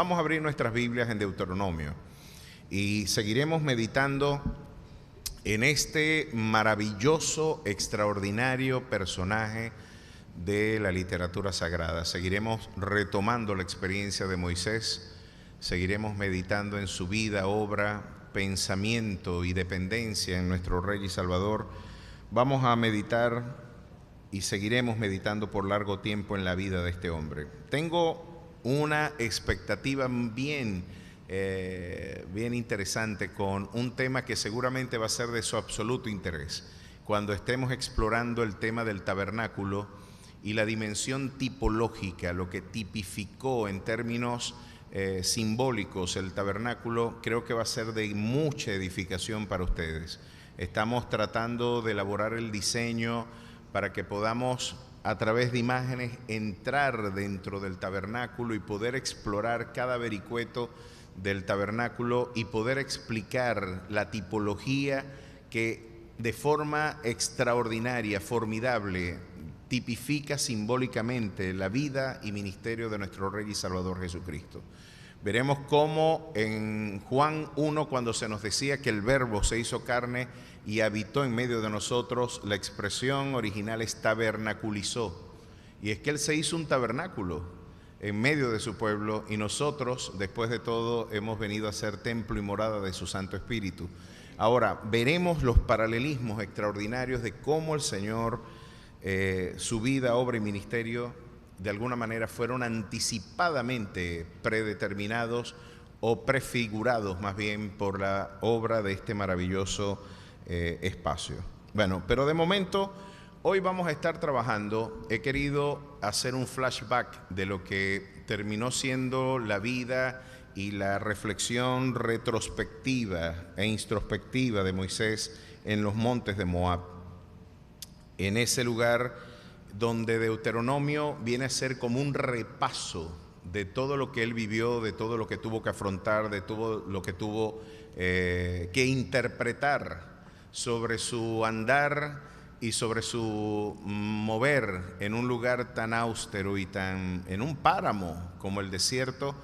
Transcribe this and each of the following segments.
Vamos a abrir nuestras Biblias en Deuteronomio y seguiremos meditando en este maravilloso, extraordinario personaje de la literatura sagrada. Seguiremos retomando la experiencia de Moisés, seguiremos meditando en su vida, obra, pensamiento y dependencia en nuestro Rey y Salvador. Vamos a meditar y seguiremos meditando por largo tiempo en la vida de este hombre. Tengo una expectativa bien interesante con un tema que seguramente va a ser de su absoluto interés cuando estemos explorando el tema del tabernáculo y la dimensión tipológica, lo que tipificó en términos simbólicos el tabernáculo. Creo que va a ser de mucha edificación para ustedes. Estamos tratando de elaborar el diseño para que podamos, a través de imágenes, entrar dentro del tabernáculo y poder explorar cada vericueto del tabernáculo y poder explicar la tipología que de forma extraordinaria, formidable, tipifica simbólicamente la vida y ministerio de nuestro Rey y Salvador Jesucristo. Veremos cómo en Juan 1, cuando se nos decía que el Verbo se hizo carne y habitó en medio de nosotros, la expresión original es tabernaculizó. Y es que Él se hizo un tabernáculo en medio de su pueblo y nosotros, después de todo, hemos venido a ser templo y morada de su Santo Espíritu. Ahora, veremos los paralelismos extraordinarios de cómo el Señor, su vida, obra y ministerio, de alguna manera fueron anticipadamente predeterminados o prefigurados más bien por la obra de este maravilloso espacio. Bueno, pero de momento hoy vamos a estar trabajando. He querido hacer un flashback de lo que terminó siendo la vida y la reflexión retrospectiva e introspectiva de Moisés en los montes de Moab, en ese lugar donde Deuteronomio viene a ser como un repaso de todo lo que él vivió, de todo lo que tuvo que afrontar, de todo lo que tuvo que interpretar sobre su andar y sobre su mover en un lugar tan austero y en un páramo como el desierto,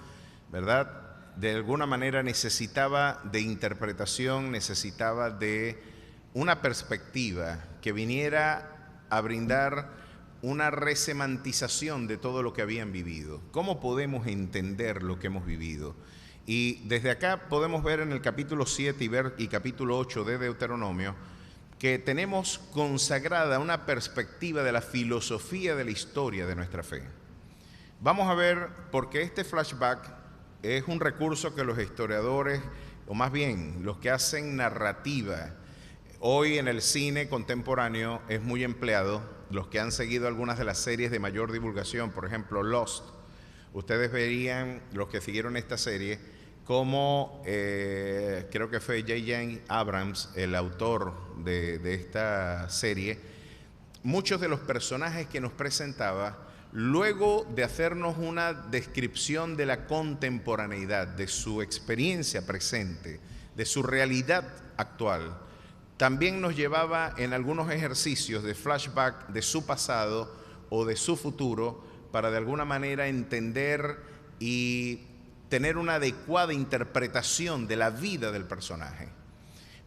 ¿verdad? De alguna manera necesitaba de interpretación, necesitaba de una perspectiva que viniera a brindar una resemantización de todo lo que habían vivido. ¿Cómo podemos entender lo que hemos vivido? Y desde acá podemos ver en el capítulo 7 y capítulo 8 de Deuteronomio que tenemos consagrada una perspectiva de la filosofía de la historia de nuestra fe. Vamos a ver, porque este flashback es un recurso que los historiadores, o más bien los que hacen narrativa, hoy en el cine contemporáneo es muy empleado. Los que han seguido algunas de las series de mayor divulgación, por ejemplo Lost, ustedes verían, los que siguieron esta serie, como creo que fue J.J. Abrams, el autor de esta serie, muchos de los personajes que nos presentaba, luego de hacernos una descripción de la contemporaneidad, de su experiencia presente, de su realidad actual, también nos llevaba en algunos ejercicios de flashback de su pasado o de su futuro para de alguna manera entender y tener una adecuada interpretación de la vida del personaje.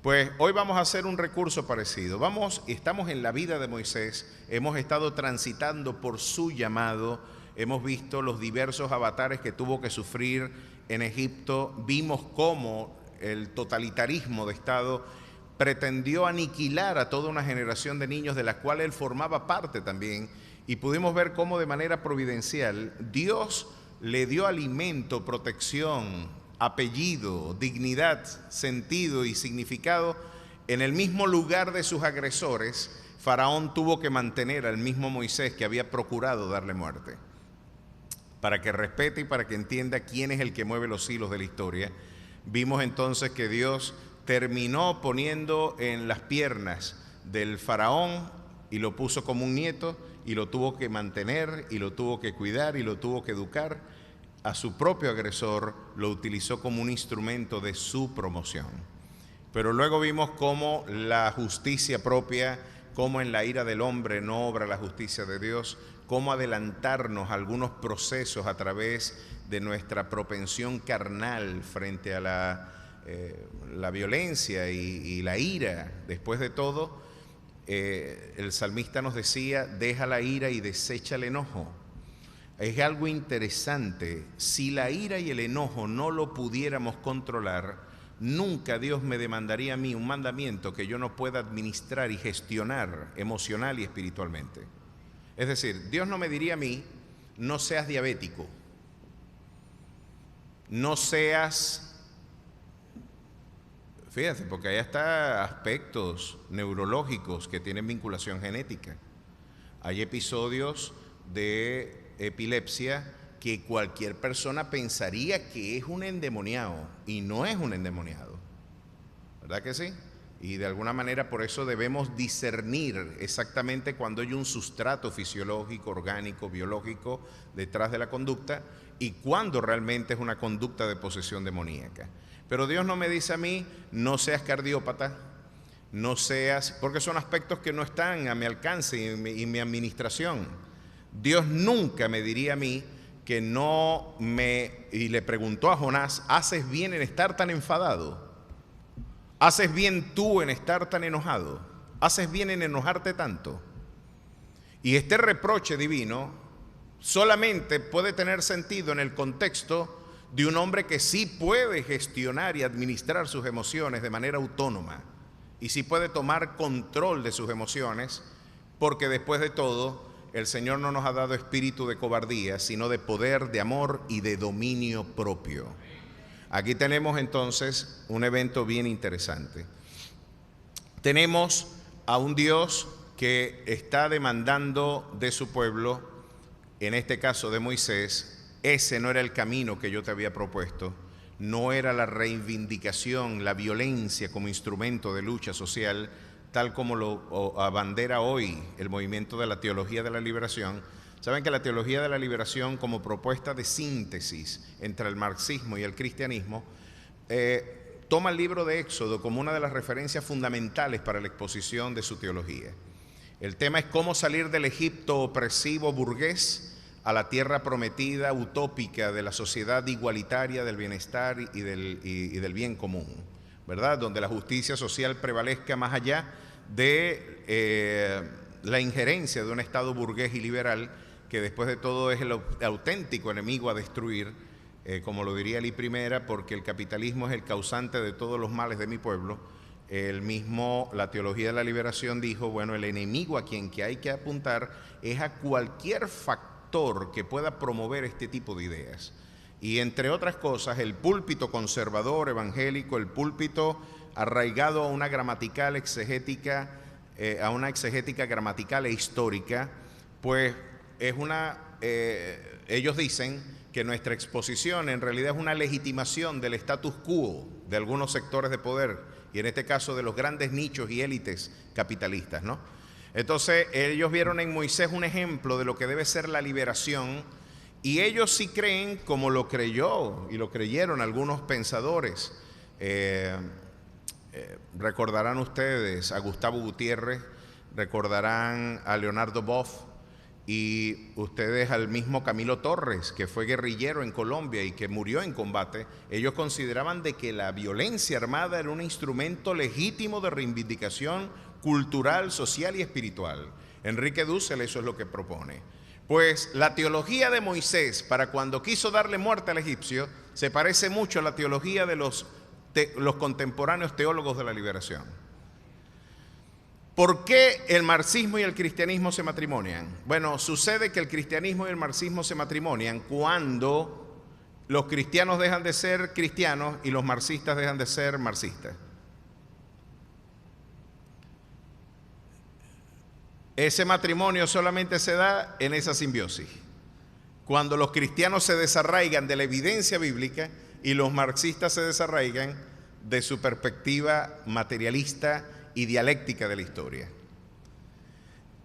Pues hoy vamos a hacer un recurso parecido. Estamos en la vida de Moisés, hemos estado transitando por su llamado, hemos visto los diversos avatares que tuvo que sufrir en Egipto, vimos cómo el totalitarismo de Estado pretendió aniquilar a toda una generación de niños de la cual él formaba parte también, y pudimos ver cómo de manera providencial Dios le dio alimento, protección, apellido, dignidad, sentido y significado en el mismo lugar de sus agresores. Faraón tuvo que mantener al mismo Moisés que había procurado darle muerte, para que respete y para que entienda quién es el que mueve los hilos de la historia. Vimos entonces que Dios terminó poniendo en las piernas del faraón y lo puso como un nieto y lo tuvo que mantener y lo tuvo que cuidar y lo tuvo que educar. A su propio agresor lo utilizó como un instrumento de su promoción. Pero luego vimos cómo la justicia propia cómo en la ira del hombre no obra la justicia de Dios, cómo adelantarnos a algunos procesos a través de nuestra propensión carnal frente a la violencia y la ira. Después de todo, el salmista nos decía, deja la ira y desecha el enojo. Es algo interesante, si la ira y el enojo no lo pudiéramos controlar, nunca Dios me demandaría a mí un mandamiento que yo no pueda administrar y gestionar emocional y espiritualmente. Es decir, Dios no me diría a mí, no seas diabético, no seas, fíjate, porque ahí está aspectos neurológicos que tienen vinculación genética. Hay episodios de epilepsia que cualquier persona pensaría que es un endemoniado y no es un endemoniado, ¿verdad que sí? Y de alguna manera por eso debemos discernir exactamente cuando hay un sustrato fisiológico, orgánico, biológico detrás de la conducta y cuando realmente es una conducta de posesión demoníaca. Pero Dios no me dice a mí, no seas cardiópata, no seas, porque son aspectos que no están a mi alcance y mi administración. Dios nunca me diría a mí que no me, y le preguntó a Jonás, ¿haces bien en estar tan enfadado? ¿Haces bien tú en estar tan enojado? ¿Haces bien en enojarte tanto? Y este reproche divino solamente puede tener sentido en el contexto de un hombre que sí puede gestionar y administrar sus emociones de manera autónoma y sí puede tomar control de sus emociones, porque después de todo, el Señor no nos ha dado espíritu de cobardía, sino de poder, de amor y de dominio propio. Aquí tenemos entonces un evento bien interesante. Tenemos a un Dios que está demandando de su pueblo, en este caso de Moisés, ese no era el camino que yo te había propuesto, no era la reivindicación, la violencia como instrumento de lucha social, tal como lo abandera hoy el movimiento de la teología de la liberación. Saben que la teología de la liberación, como propuesta de síntesis entre el marxismo y el cristianismo, toma el libro de Éxodo como una de las referencias fundamentales para la exposición de su teología. El tema es cómo salir del Egipto opresivo burgués a la tierra prometida, utópica, de la sociedad igualitaria, del bienestar y del bien común, ¿verdad? Donde la justicia social prevalezca más allá de la injerencia de un Estado burgués y liberal, que después de todo es el auténtico enemigo a destruir, como lo diría Lee Primera, porque el capitalismo es el causante de todos los males de mi pueblo. La teología de la liberación dijo, bueno, el enemigo a quien que hay que apuntar es a cualquier factor que pueda promover este tipo de ideas. Y entre otras cosas, el púlpito conservador evangélico, el púlpito arraigado a una gramatical exegética, a una exegética gramatical e histórica, pues es ellos dicen que nuestra exposición en realidad es una legitimación del status quo de algunos sectores de poder, y en este caso de los grandes nichos y élites capitalistas, ¿no? Entonces ellos vieron en Moisés un ejemplo de lo que debe ser la liberación. Y ellos sí creen, como lo creyó y lo creyeron algunos pensadores. Recordarán ustedes a Gustavo Gutiérrez, recordarán a Leonardo Boff y ustedes al mismo Camilo Torres, que fue guerrillero en Colombia y que murió en combate. Ellos consideraban de que la violencia armada era un instrumento legítimo de reivindicación cultural, social y espiritual. Enrique Dussel eso es lo que propone. Pues la teología de Moisés, para cuando quiso darle muerte al egipcio, se parece mucho a la teología de los contemporáneos teólogos de la liberación. ¿Por qué el marxismo y el cristianismo se matrimonian? Bueno, sucede que el cristianismo y el marxismo se matrimonian cuando los cristianos dejan de ser cristianos y los marxistas dejan de ser marxistas. Ese matrimonio solamente se da en esa simbiosis, cuando los cristianos se desarraigan de la evidencia bíblica y los marxistas se desarraigan de su perspectiva materialista y dialéctica de la historia.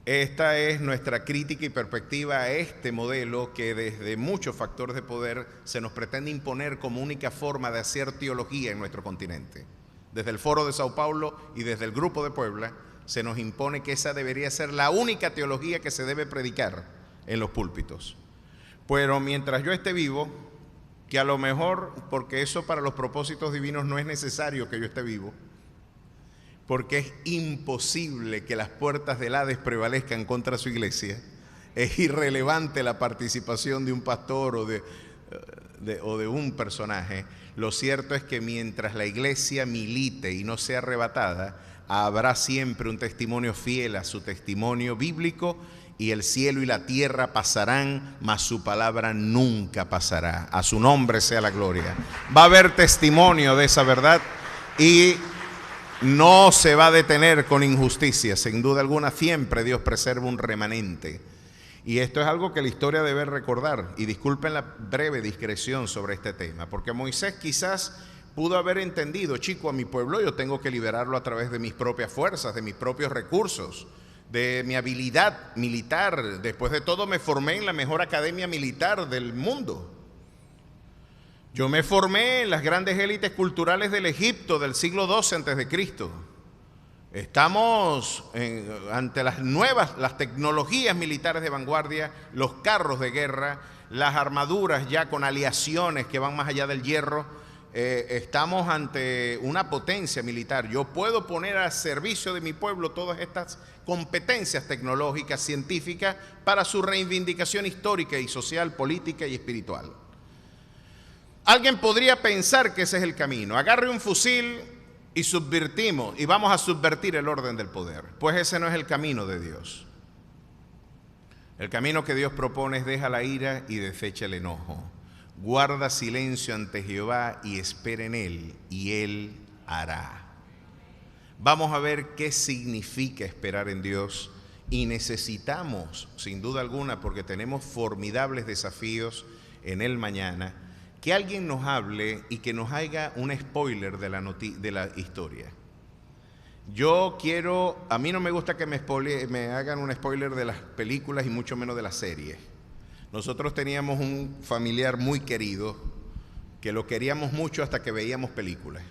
Esta es nuestra crítica y perspectiva a este modelo que desde muchos factores de poder se nos pretende imponer como única forma de hacer teología en nuestro continente. Desde el Foro de Sao Paulo y desde el Grupo de Puebla se nos impone que esa debería ser la única teología que se debe predicar en los púlpitos. Pero mientras yo esté vivo, que a lo mejor, porque eso para los propósitos divinos no es necesario que yo esté vivo, porque es imposible que las puertas del Hades prevalezcan contra su iglesia, es irrelevante la participación de un pastor o de un personaje. Lo cierto es que mientras la iglesia milite y no sea arrebatada, habrá siempre un testimonio fiel a su testimonio bíblico, y el cielo y la tierra pasarán, mas su palabra nunca pasará. A su nombre sea la gloria. Va a haber testimonio de esa verdad y no se va a detener con injusticia. Sin duda alguna, siempre Dios preserva un remanente. Y esto es algo que la historia debe recordar. Y disculpen la breve discreción sobre este tema, porque Moisés quizás pudo haber entendido: chico, a mi pueblo yo tengo que liberarlo a través de mis propias fuerzas, de mis propios recursos, de mi habilidad militar. Después de todo, me formé en la mejor academia militar del mundo. Yo me formé en las grandes élites culturales del Egipto del siglo XII a.C. Estamos ante las tecnologías militares de vanguardia, los carros de guerra, las armaduras ya con aleaciones que van más allá del hierro. Estamos ante una potencia militar. Yo puedo poner al servicio de mi pueblo todas estas competencias tecnológicas, científicas, para su reivindicación histórica y social, política y espiritual. Alguien podría pensar que ese es el camino: agarre un fusil y subvertimos, y vamos a subvertir el orden del poder. Pues ese no es el camino de Dios. El camino que Dios propone es: deja la ira y desecha el enojo. Guarda silencio ante Jehová y espera en Él, y Él hará. Vamos a ver qué significa esperar en Dios, y necesitamos, sin duda alguna, porque tenemos formidables desafíos en el mañana, que alguien nos hable y que nos haga un spoiler de la historia. A mí no me gusta que me hagan un spoiler de las películas y mucho menos de las series. Nosotros teníamos un familiar muy querido que lo queríamos mucho hasta que veíamos películas.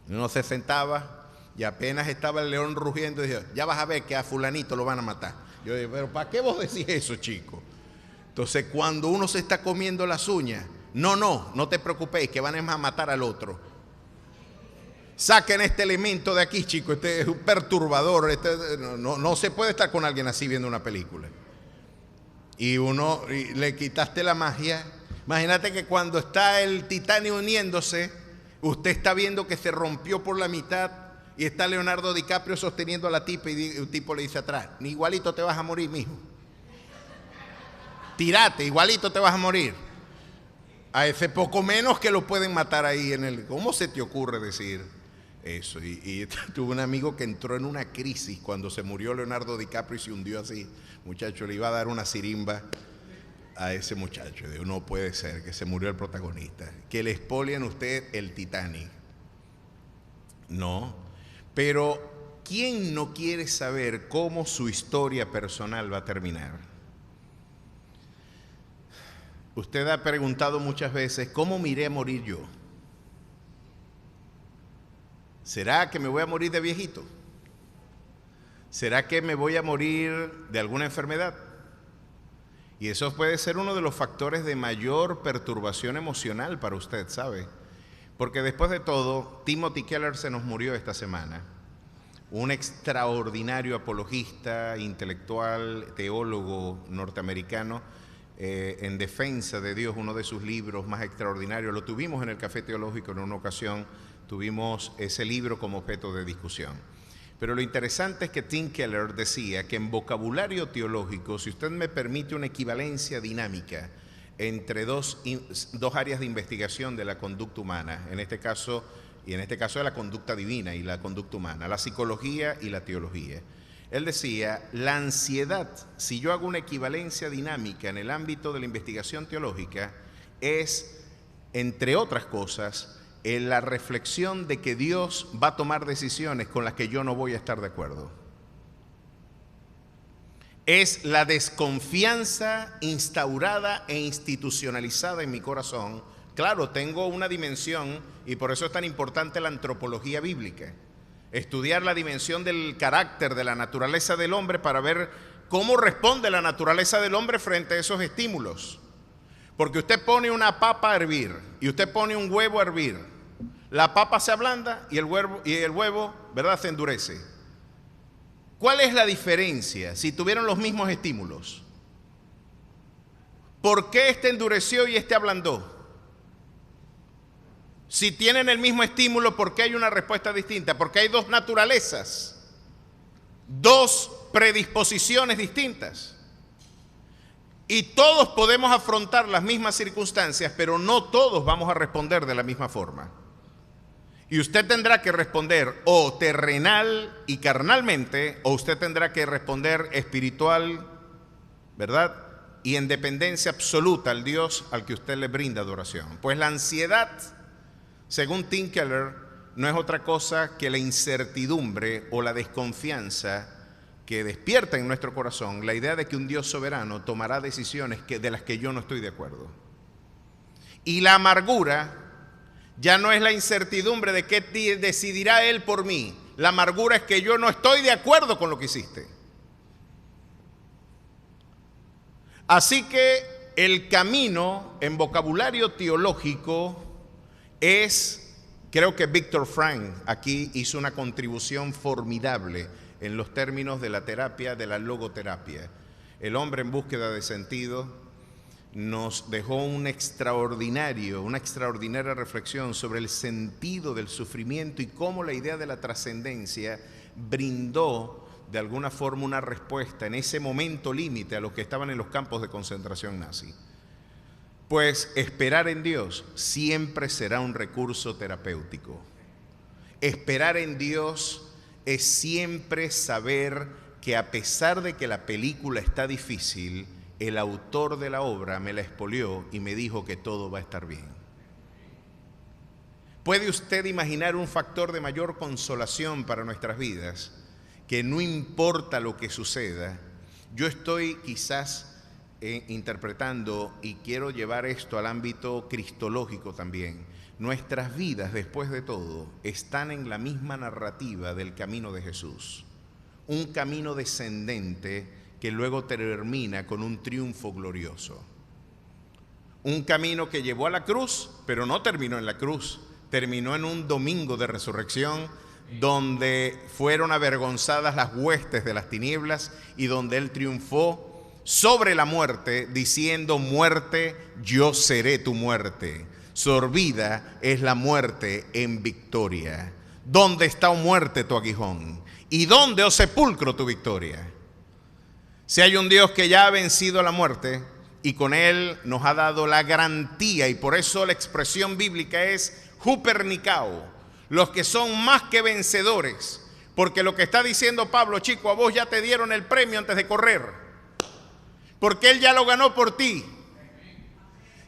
Uno se sentaba y apenas estaba el león rugiendo y decía: ya vas a ver que a fulanito lo van a matar. Yo digo: pero ¿para qué vos decís eso, chico? Entonces, cuando uno se está comiendo las uñas, no te preocupéis, que van a matar al otro. Saquen este elemento de aquí, chico, este es un perturbador. No se puede estar con alguien así viendo una película. Y le quitaste la magia. Imagínate que cuando está el Titanic uniéndose, usted está viendo que se rompió por la mitad y está Leonardo DiCaprio sosteniendo a la tipa, y un tipo le dice atrás: igualito te vas a morir, mijo. Tírate, igualito te vas a morir. A ese poco menos que lo pueden matar ahí ¿Cómo se te ocurre decir eso? Y tuve un amigo que entró en una crisis cuando se murió Leonardo DiCaprio y se hundió así. Muchacho, le iba a dar una sirimba a ese muchacho. Digo: no puede ser que se murió el protagonista, que le expolian a usted el Titanic. No, pero ¿quién no quiere saber cómo su historia personal va a terminar? Usted ha preguntado muchas veces: ¿cómo me iré a morir yo? ¿Será que me voy a morir de viejito? ¿Será que me voy a morir de alguna enfermedad? Y eso puede ser uno de los factores de mayor perturbación emocional para usted, ¿sabe? Porque después de todo, Timothy Keller se nos murió esta semana. Un extraordinario apologista, intelectual, teólogo norteamericano, en defensa de Dios. Uno de sus libros más extraordinarios, lo tuvimos en el Café Teológico en una ocasión, tuvimos ese libro como objeto de discusión. Pero lo interesante es que Tim Keller decía que en vocabulario teológico, si usted me permite una equivalencia dinámica entre dos áreas de investigación de la conducta humana, en este caso de la conducta divina y la conducta humana, la psicología y la teología. Él decía: la ansiedad, si yo hago una equivalencia dinámica en el ámbito de la investigación teológica, es, entre otras cosas, en la reflexión de que Dios va a tomar decisiones con las que yo no voy a estar de acuerdo. Es la desconfianza instaurada e institucionalizada en mi corazón. Claro, tengo una dimensión, y por eso es tan importante la antropología bíblica. Estudiar la dimensión del carácter, de la naturaleza del hombre para ver cómo responde la naturaleza del hombre frente a esos estímulos. Porque usted pone una papa a hervir y usted pone un huevo a hervir. La papa se ablanda y el huevo, ¿verdad?, se endurece. ¿Cuál es la diferencia si tuvieron los mismos estímulos? ¿Por qué este endureció y este ablandó? Si tienen el mismo estímulo, ¿por qué hay una respuesta distinta? Porque hay dos naturalezas, dos predisposiciones distintas. Y todos podemos afrontar las mismas circunstancias, pero no todos vamos a responder de la misma forma. Y usted tendrá que responder o terrenal y carnalmente, o usted tendrá que responder espiritual, ¿verdad?, y en dependencia absoluta al Dios al que usted le brinda adoración. Pues la ansiedad, según Tim Keller, no es otra cosa que la incertidumbre o la desconfianza que despierta en nuestro corazón la idea de que un Dios soberano tomará decisiones de las que yo no estoy de acuerdo. Y la amargura ya no es la incertidumbre de qué decidirá Él por mí. La amargura es que yo no estoy de acuerdo con lo que hiciste. Así que el camino en vocabulario teológico es, creo que Víctor Frank aquí hizo una contribución formidable en los términos de la terapia, de la logoterapia. El hombre en búsqueda de sentido nos dejó una extraordinaria reflexión sobre el sentido del sufrimiento y cómo la idea de la trascendencia brindó de alguna forma una respuesta en ese momento límite a los que estaban en los campos de concentración nazi. Pues esperar en Dios siempre será un recurso terapéutico. Esperar en Dios es siempre saber que a pesar de que la película está difícil, el autor de la obra me la expolió y me dijo que todo va a estar bien. ¿Puede usted imaginar un factor de mayor consolación para nuestras vidas? Que no importa lo que suceda, yo estoy quizás interpretando, y quiero llevar esto al ámbito cristológico también. Nuestras vidas, después de todo, están en la misma narrativa del camino de Jesús. Un camino descendente que luego termina con un triunfo glorioso. Un camino que llevó a la cruz, pero no terminó en la cruz. Terminó en un domingo de resurrección, donde fueron avergonzadas las huestes de las tinieblas y donde Él triunfó sobre la muerte, diciendo: muerte, yo seré tu muerte. Sorbida es la muerte en victoria. ¿Dónde está, oh muerte, tu aguijón? ¿Y dónde, oh sepulcro, tu victoria? Si hay un Dios que ya ha vencido a la muerte y con Él nos ha dado la garantía, y por eso la expresión bíblica es hupernicao, los que son más que vencedores, porque lo que está diciendo Pablo: chico, a vos ya te dieron el premio antes de correr, porque Él ya lo ganó por ti.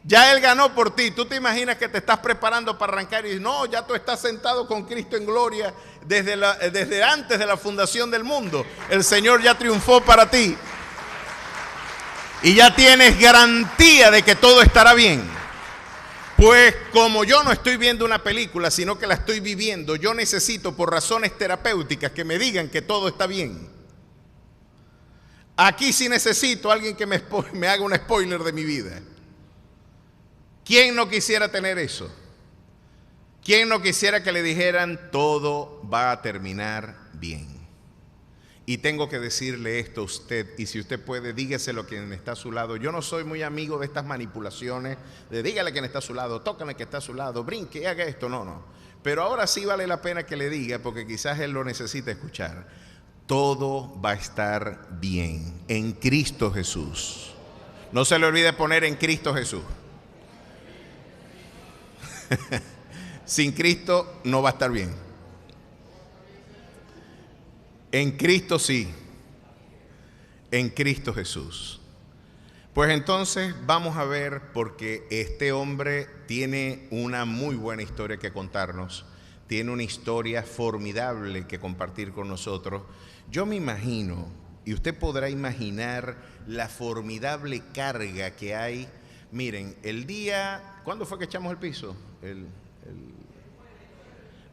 Ya Él ganó por ti. Tú te imaginas que te estás preparando para arrancar y no, ya tú estás sentado con Cristo en gloria desde antes de la fundación del mundo. El Señor ya triunfó para ti y ya tienes garantía de que todo estará bien. Pues como yo no estoy viendo una película, sino que la estoy viviendo, yo necesito, por razones terapéuticas, que me digan que todo está bien. Aquí sí necesito a alguien que me haga un spoiler de mi vida. ¿Quién no quisiera tener eso? ¿Quién no quisiera que le dijeran: todo va a terminar bien? Y tengo que decirle esto a usted, y si usted puede, dígaselo a quien está a su lado. Yo no soy muy amigo de estas manipulaciones, de dígale a quien está a su lado, tócale que está a su lado, brinque, haga esto, no. Pero ahora sí vale la pena que le diga, porque quizás él lo necesita escuchar. Todo va a estar bien en Cristo Jesús. No se le olvide poner en Cristo Jesús. Sin Cristo no va a estar bien. En Cristo sí. En Cristo Jesús. Pues entonces vamos a ver, porque este hombre tiene una muy buena historia que contarnos. Tiene una historia formidable que compartir con nosotros. Yo me imagino, y usted podrá imaginar, la formidable carga que hay. Miren, el día, ¿cuándo fue que echamos el piso?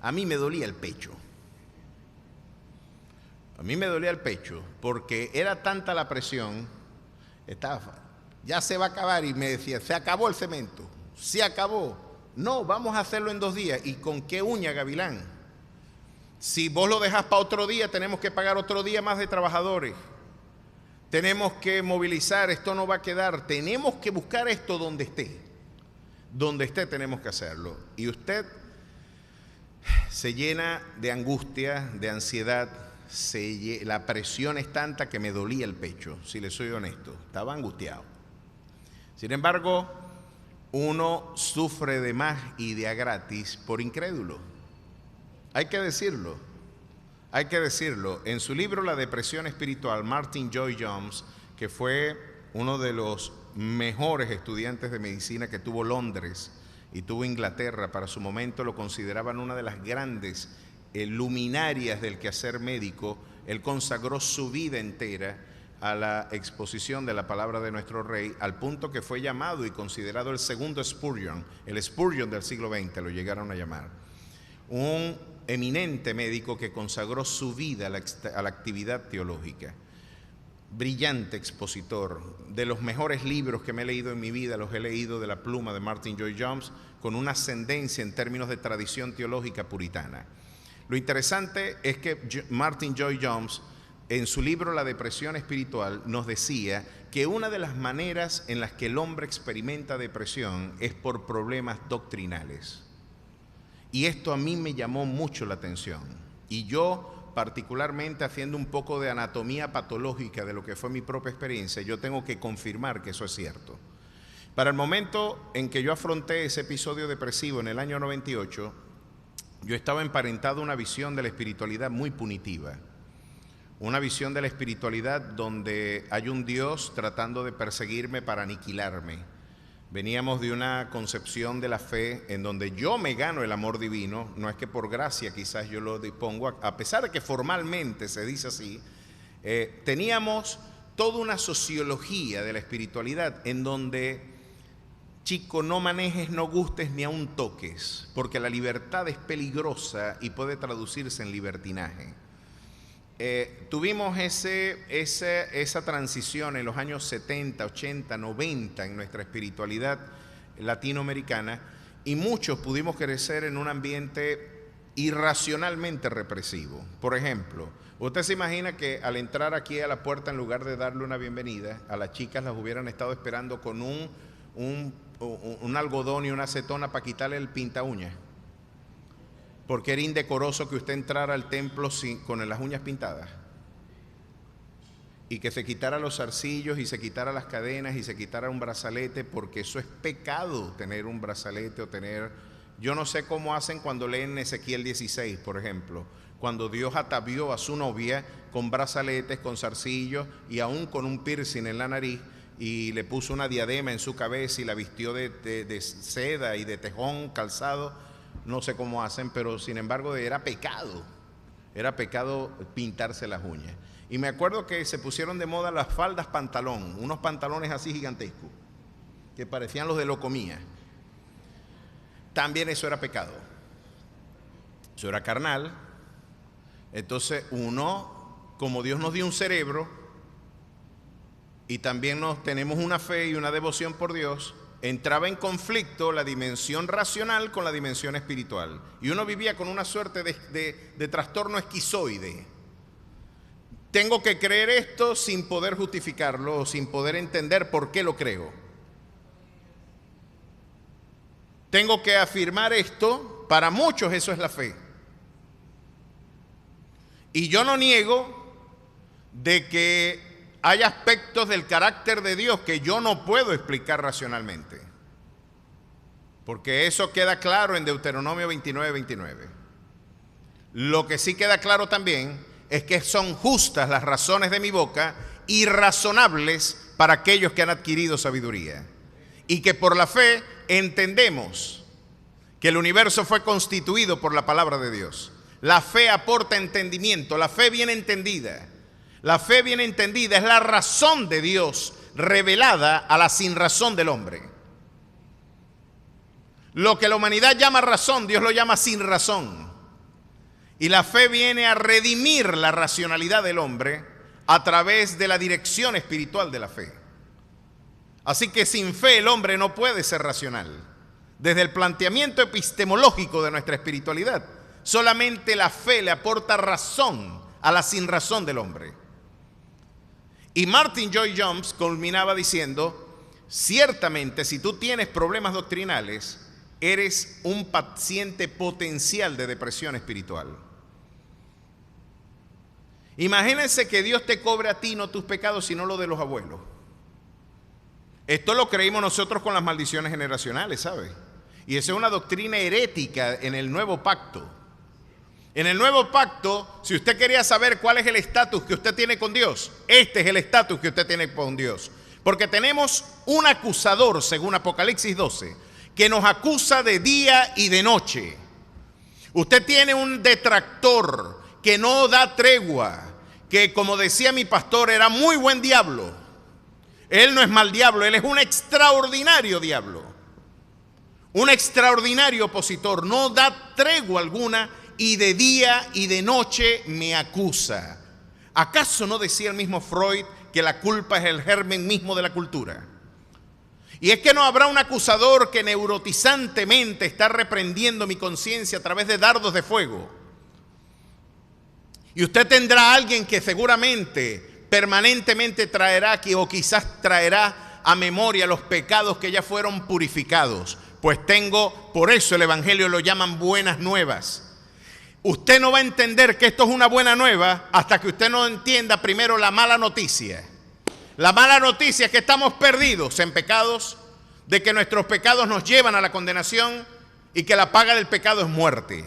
A mí me dolía el pecho. A mí me dolía el pecho porque era tanta la presión, ya se va a acabar, y me decía, se acabó el cemento, se acabó. No, vamos a hacerlo en 2 días. ¿Y con qué uña, Gavilán? Si vos lo dejas para otro día, tenemos que pagar otro día más de trabajadores. Tenemos que movilizar, esto no va a quedar. Tenemos que buscar esto donde esté. Donde esté tenemos que hacerlo. Y usted se llena de angustia, de ansiedad. La presión es tanta que me dolía el pecho, si le soy honesto. Estaba angustiado. Sin embargo, uno sufre de más y de a gratis por incrédulo. Hay que decirlo. Hay que decirlo. En su libro La depresión espiritual, Martin Lloyd-Jones, que fue uno de los mejores estudiantes de medicina que tuvo Londres y tuvo Inglaterra, para su momento lo consideraban una de las grandes luminarias del quehacer médico, él consagró su vida entera a la exposición de la palabra de nuestro Rey, al punto que fue llamado y considerado el segundo Spurgeon, el Spurgeon del siglo XX, lo llegaron a llamar. Un eminente médico que consagró su vida a la actividad teológica. Brillante expositor, de los mejores libros que me he leído en mi vida, los he leído de la pluma de Martin Lloyd-Jones, con una ascendencia en términos de tradición teológica puritana. Lo interesante es que Martin Lloyd-Jones, en su libro La depresión espiritual, nos decía que una de las maneras en las que el hombre experimenta depresión es por problemas doctrinales. Y esto a mí me llamó mucho la atención. Y yo, particularmente haciendo un poco de anatomía patológica de lo que fue mi propia experiencia, yo tengo que confirmar que eso es cierto. Para el momento en que yo afronté ese episodio depresivo en el año 98, yo estaba emparentado a una visión de la espiritualidad muy punitiva. Una visión de la espiritualidad donde hay un Dios tratando de perseguirme para aniquilarme. Veníamos de una concepción de la fe en donde yo me gano el amor divino, no es que por gracia quizás yo lo dispongo, a pesar de que formalmente se dice así. Teníamos toda una sociología de la espiritualidad en donde, chico, no manejes, no gustes ni aun toques, porque la libertad es peligrosa y puede traducirse en libertinaje. Tuvimos esa transición en los años 70, 80, 90 en nuestra espiritualidad latinoamericana, y muchos pudimos crecer en un ambiente irracionalmente represivo. Por ejemplo, usted se imagina que al entrar aquí a la puerta, en lugar de darle una bienvenida, a las chicas las hubieran estado esperando con un algodón y una acetona para quitarle el pinta uñas, porque era indecoroso que usted entrara al templo con las uñas pintadas, y que se quitara los zarcillos y se quitara las cadenas y se quitara un brazalete, porque eso es pecado, tener un brazalete o tener... Yo no sé cómo hacen cuando leen Ezequiel 16, por ejemplo, cuando Dios atavió a su novia con brazaletes, con zarcillos y aún con un piercing en la nariz, y le puso una diadema en su cabeza y la vistió de seda y de tejón calzado. No sé cómo hacen, pero sin embargo era pecado pintarse las uñas. Y me acuerdo que se pusieron de moda las faldas pantalón, unos pantalones así gigantescos, que parecían los de Locomía. También eso era pecado, eso era carnal. Entonces uno, como Dios nos dio un cerebro y también tenemos una fe y una devoción por Dios, entraba en conflicto la dimensión racional con la dimensión espiritual. Y uno vivía con una suerte de trastorno esquizoide. Tengo que creer esto sin poder justificarlo o sin poder entender por qué lo creo. Tengo que afirmar esto, para muchos eso es la fe. Y yo no niego de que hay aspectos del carácter de Dios que yo no puedo explicar racionalmente, porque eso queda claro en Deuteronomio 29:29. Lo que sí queda claro también es que son justas las razones de mi boca y razonables para aquellos que han adquirido sabiduría, y que por la fe entendemos que el universo fue constituido por la palabra de Dios. La fe aporta entendimiento, la fe bien entendida. La fe bien entendida es la razón de Dios revelada a la sinrazón del hombre. Lo que la humanidad llama razón, Dios lo llama sin razón. Y la fe viene a redimir la racionalidad del hombre a través de la dirección espiritual de la fe. Así que sin fe el hombre no puede ser racional. Desde el planteamiento epistemológico de nuestra espiritualidad, solamente la fe le aporta razón a la sinrazón del hombre. Y Martin Lloyd-Jones culminaba diciendo: ciertamente, si tú tienes problemas doctrinales, eres un paciente potencial de depresión espiritual. Imagínense que Dios te cobre a ti no tus pecados, sino los de los abuelos. Esto lo creímos nosotros con las maldiciones generacionales, ¿sabe? Y esa es una doctrina herética en el Nuevo Pacto. En el Nuevo Pacto, si usted quería saber cuál es el estatus que usted tiene con Dios, este es el estatus que usted tiene con Dios. Porque tenemos un acusador, según Apocalipsis 12, que nos acusa de día y de noche. Usted tiene un detractor que no da tregua, que, como decía mi pastor, era muy buen diablo. Él no es mal diablo, él es un extraordinario diablo. Un extraordinario opositor, no da tregua alguna y de día y de noche me acusa. ¿Acaso no decía el mismo Freud que la culpa es el germen mismo de la cultura? Y es que no habrá un acusador que neurotizantemente está reprendiendo mi conciencia a través de dardos de fuego. Y usted tendrá a alguien que seguramente permanentemente traerá aquí, o quizás traerá a memoria los pecados que ya fueron purificados. Pues por eso el evangelio lo llaman buenas nuevas. Usted no va a entender que esto es una buena nueva hasta que usted no entienda primero la mala noticia. La mala noticia es que estamos perdidos en pecados, de que nuestros pecados nos llevan a la condenación y que la paga del pecado es muerte.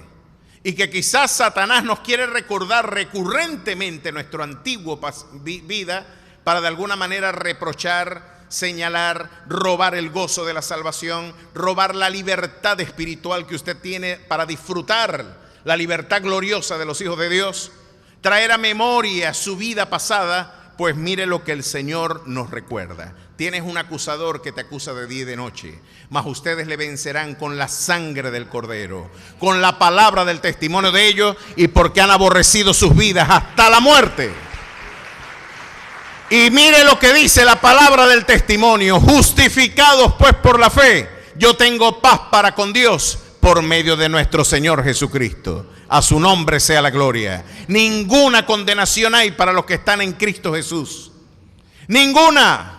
Y que quizás Satanás nos quiere recordar recurrentemente nuestra antigua vida para de alguna manera reprochar, señalar, robar el gozo de la salvación, robar la libertad espiritual que usted tiene para disfrutar la libertad gloriosa de los hijos de Dios, traer a memoria su vida pasada. Pues mire lo que el Señor nos recuerda. Tienes un acusador que te acusa de día y de noche, mas ustedes le vencerán con la sangre del Cordero, con la palabra del testimonio de ellos, y porque han aborrecido sus vidas hasta la muerte. Y mire lo que dice la palabra del testimonio: justificados pues por la fe, yo tengo paz para con Dios por medio de nuestro Señor Jesucristo. A su nombre sea la gloria. Ninguna condenación hay para los que están en Cristo Jesús. Ninguna.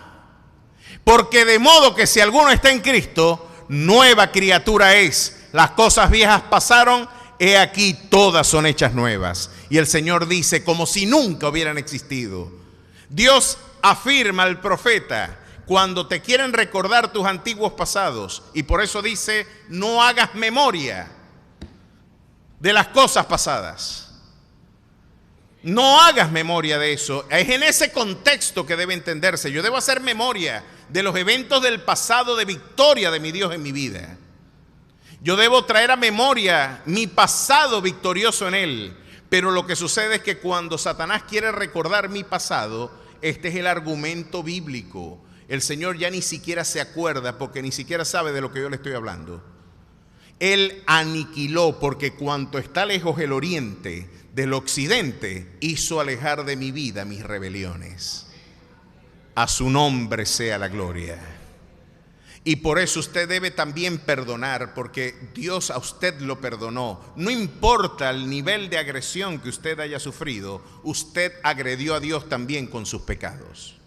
Porque de modo que si alguno está en Cristo, nueva criatura es. Las cosas viejas pasaron, he aquí todas son hechas nuevas. Y el Señor dice como si nunca hubieran existido. Dios afirma al profeta cuando te quieren recordar tus antiguos pasados, y por eso dice: no hagas memoria de las cosas pasadas. No hagas memoria de eso. Es en ese contexto que debe entenderse. Yo debo hacer memoria de los eventos del pasado de victoria de mi Dios en mi vida. Yo debo traer a memoria mi pasado victorioso en Él. Pero lo que sucede es que cuando Satanás quiere recordar mi pasado, este es el argumento bíblico. El Señor ya ni siquiera se acuerda, porque ni siquiera sabe de lo que yo le estoy hablando. Él aniquiló, porque cuanto está lejos el oriente del occidente, hizo alejar de mi vida mis rebeliones. A su nombre sea la gloria. Y por eso usted debe también perdonar, porque Dios a usted lo perdonó. No importa el nivel de agresión que usted haya sufrido, usted agredió a Dios también con sus pecados.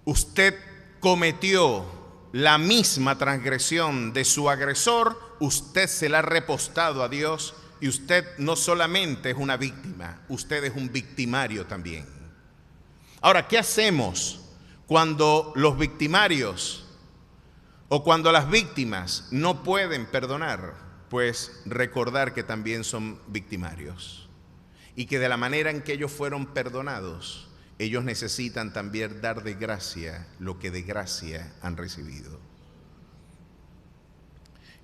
Usted cometió la misma transgresión de su agresor, usted se la ha repostado a Dios, y usted no solamente es una víctima, usted es un victimario también. Ahora, ¿qué hacemos cuando los victimarios o cuando las víctimas no pueden perdonar? Pues recordar que también son victimarios y que de la manera en que ellos fueron perdonados, ellos necesitan también dar de gracia lo que de gracia han recibido.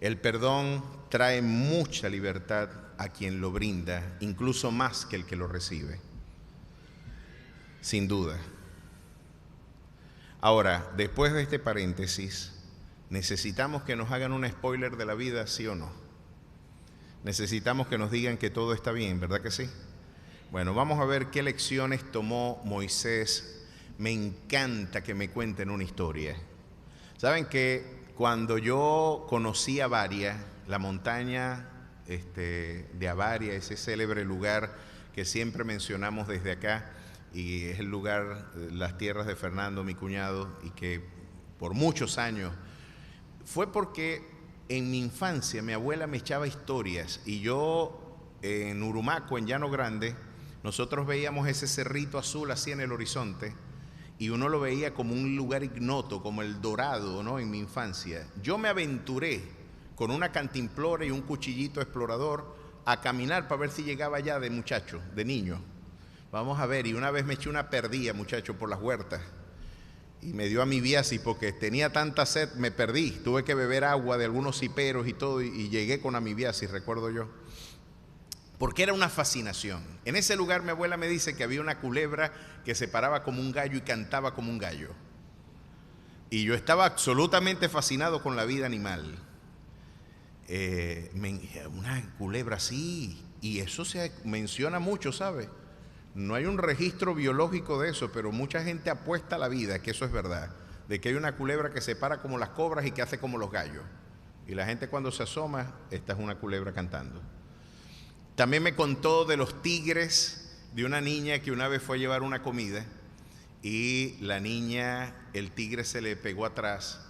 El perdón trae mucha libertad a quien lo brinda, incluso más que el que lo recibe, sin duda. Ahora, después de este paréntesis, necesitamos que nos hagan un spoiler de la vida, ¿sí o no? Necesitamos que nos digan que todo está bien, ¿verdad que sí? Bueno, vamos a ver qué lecciones tomó Moisés. Me encanta que me cuenten una historia. Saben que cuando yo conocí Avaria, la montaña de Avaria, ese célebre lugar que siempre mencionamos desde acá, y es el lugar, las tierras de Fernando, mi cuñado, y que por muchos años, fue porque en mi infancia mi abuela me echaba historias, y yo en Urumaco, en Llano Grande, nosotros veíamos ese cerrito azul así en el horizonte, y uno lo veía como un lugar ignoto, como el Dorado, ¿no? En mi infancia. Yo me aventuré con una cantimplora y un cuchillito explorador a caminar para ver si llegaba allá de muchacho, de niño. Vamos a ver, y una vez me eché una perdida, muchacho, por las huertas, y me dio amibiasis porque tenía tanta sed, me perdí. Tuve que beber agua de algunos ciperos y todo, y llegué con amibiasis, recuerdo yo. Porque era una fascinación. En ese lugar mi abuela me dice que había una culebra que se paraba como un gallo y cantaba como un gallo. Y yo estaba absolutamente fascinado con la vida animal. Una culebra así, y eso se menciona mucho, ¿sabe? No hay un registro biológico de eso, pero mucha gente apuesta a la vida que eso es verdad, de que hay una culebra que se para como las cobras y que hace como los gallos. Y la gente cuando se asoma, esta es una culebra cantando. También me contó de los tigres, de una niña que una vez fue a llevar una comida y la niña, el tigre se le pegó atrás,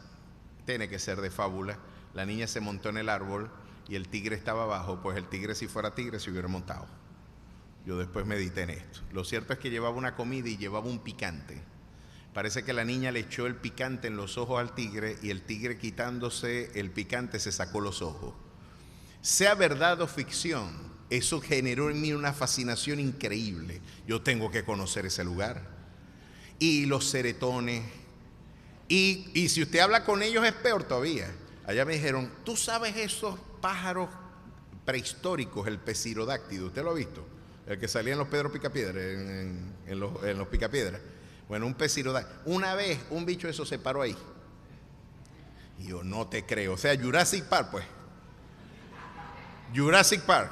tiene que ser de fábula, la niña se montó en el árbol y el tigre estaba abajo, pues el tigre, si fuera tigre, se hubiera montado. Yo después medité en esto. Lo cierto es que llevaba una comida y llevaba un picante. Parece que la niña le echó el picante en los ojos al tigre y el tigre, quitándose el picante, se sacó los ojos. Sea verdad o ficción, eso generó en mí una fascinación increíble. Yo tengo que conocer ese lugar. Y los ceretones. Y si usted habla con ellos es peor todavía. Allá me dijeron, ¿tú sabes esos pájaros prehistóricos, el pesirodáctilo? ¿Usted lo ha visto? El que salía en los Pedro Picapiedra, en los Picapiedras. Bueno, un pesirodáctilo. Una vez un bicho de eso se paró ahí. Y yo no te creo. O sea, Jurassic Park, pues. Jurassic Park.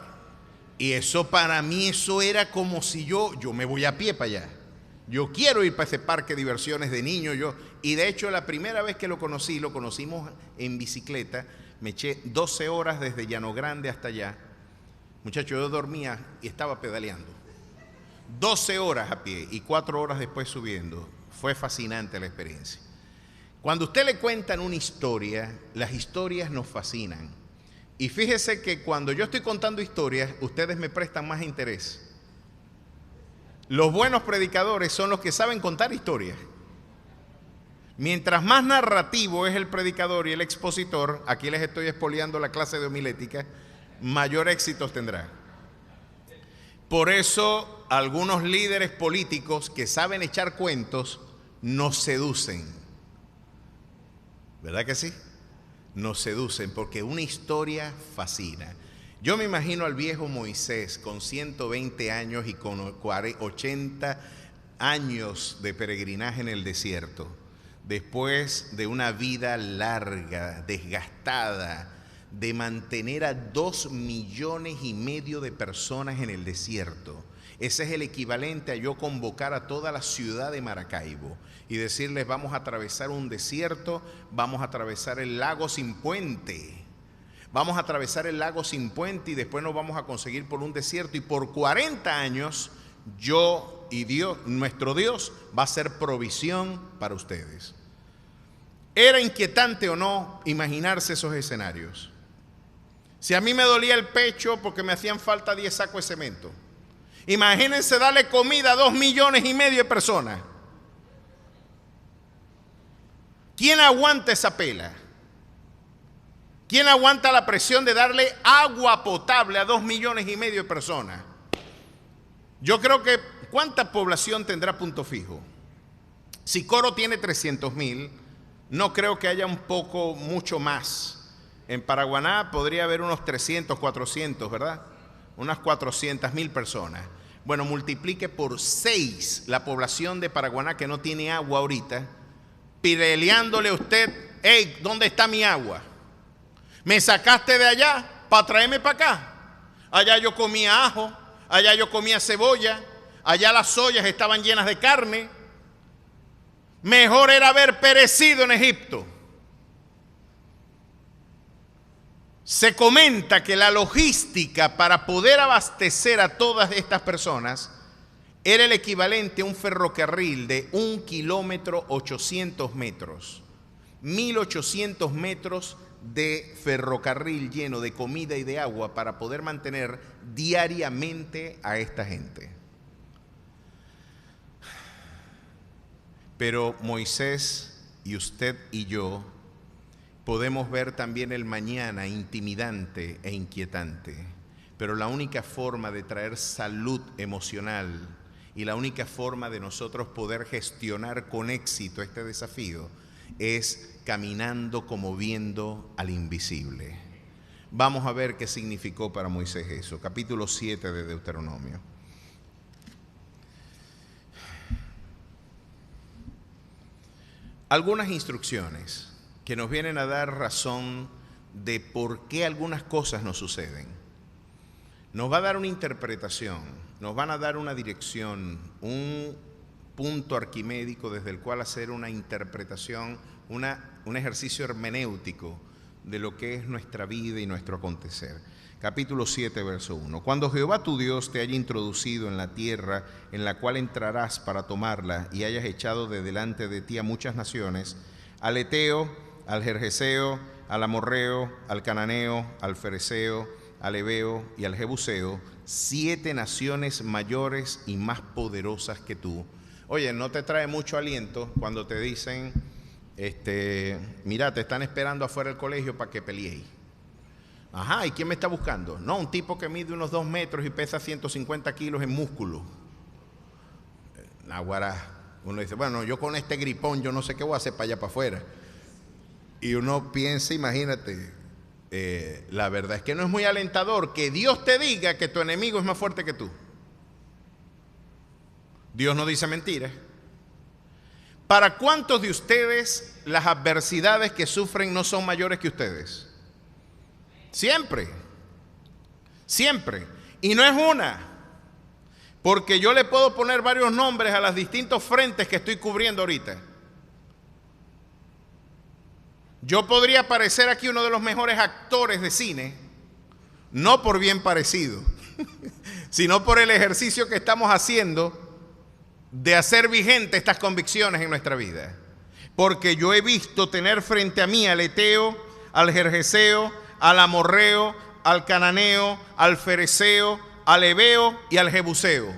Y eso para mí, eso era como si yo me voy a pie para allá. Yo quiero ir para ese parque de diversiones de niños. Y de hecho, la primera vez que lo conocimos en bicicleta. Me eché 12 horas desde Llano Grande hasta allá. Muchachos, yo dormía y estaba pedaleando. 12 horas a pie y 4 horas después subiendo. Fue fascinante la experiencia. Cuando usted le cuentan una historia, las historias nos fascinan. Y fíjese que cuando yo estoy contando historias, ustedes me prestan más interés. Los buenos predicadores son los que saben contar historias. Mientras más narrativo es el predicador y el expositor, aquí les estoy expoliando la clase de homilética, mayor éxito tendrá. Por eso algunos líderes políticos que saben echar cuentos nos seducen. ¿Verdad que sí? Nos seducen porque una historia fascina. Yo me imagino al viejo Moisés con 120 años y con 80 años de peregrinaje en el desierto, después de una vida larga, desgastada, de mantener a 2,5 millones de personas en el desierto. Ese es el equivalente a yo convocar a toda la ciudad de Maracaibo y decirles, vamos a atravesar un desierto, vamos a atravesar el lago sin puente. Vamos a atravesar el lago sin puente y después nos vamos a conseguir por un desierto y por 40 años yo y Dios, nuestro Dios, va a ser provisión para ustedes. ¿Era inquietante o no imaginarse esos escenarios? Si a mí me dolía el pecho porque me hacían falta 10 sacos de cemento, imagínense darle comida a 2,5 millones de personas. ¿Quién aguanta esa pela? ¿Quién aguanta la presión de darle agua potable a 2,5 millones de personas? Yo creo que, ¿cuánta población tendrá Punto Fijo? Si Coro tiene 300,000, no creo que haya mucho más. En Paraguaná podría haber unos 300, 400, ¿verdad? Unas 400,000 personas. Bueno, multiplique por 6 la población de Paraguaná que no tiene agua ahorita, peleándole a usted, hey, ¿dónde está mi agua? ¿Me sacaste de allá para traerme para acá? Allá yo comía ajo, allá yo comía cebolla, allá las ollas estaban llenas de carne. Mejor era haber perecido en Egipto. Se comenta que la logística para poder abastecer a todas estas personas era el equivalente a un ferrocarril de 1 kilómetro 800 metros. 1800 metros de ferrocarril lleno de comida y de agua para poder mantener diariamente a esta gente. Pero Moisés y usted y yo podemos ver también el mañana intimidante e inquietante, pero la única forma de traer salud emocional y la única forma de nosotros poder gestionar con éxito este desafío es caminando como viendo al invisible. Vamos a ver qué significó para Moisés eso. Capítulo 7 de Deuteronomio. Algunas instrucciones que nos vienen a dar razón de por qué algunas cosas nos suceden. Nos va a dar una interpretación, nos van a dar una dirección, un punto arquimédico desde el cual hacer una interpretación, un ejercicio hermenéutico de lo que es nuestra vida y nuestro acontecer. Capítulo 7, verso 1. Cuando Jehová tu Dios te haya introducido en la tierra en la cual entrarás para tomarla y hayas echado de delante de ti a muchas naciones, al Eteo, al Gergeseo, al Amorreo, al Cananeo, al Fereceo, al Heveo y al Jebuseo, 7 naciones mayores y más poderosas que tú. Oye, ¿no te trae mucho aliento cuando te dicen, mira, te están esperando afuera del colegio para que peleéis? Ajá, ¿y quién me está buscando? No, un tipo que mide unos 2 metros y pesa 150 kilos en músculo. Naguará, uno dice, bueno, yo con este gripón, yo no sé qué voy a hacer para allá para afuera. Y uno piensa, imagínate, la verdad es que no es muy alentador que Dios te diga que tu enemigo es más fuerte que tú. Dios no dice mentiras. ¿Para cuántos de ustedes las adversidades que sufren no son mayores que ustedes? Siempre, siempre. Y no es una, porque yo le puedo poner varios nombres a los distintos frentes que estoy cubriendo ahorita. Yo podría parecer aquí uno de los mejores actores de cine, no por bien parecido, sino por el ejercicio que estamos haciendo de hacer vigente estas convicciones en nuestra vida. Porque yo he visto tener frente a mí al Eteo, al Gergeseo, al Amorreo, al Cananeo, al Fereceo, al Heveo y al Jebuseo.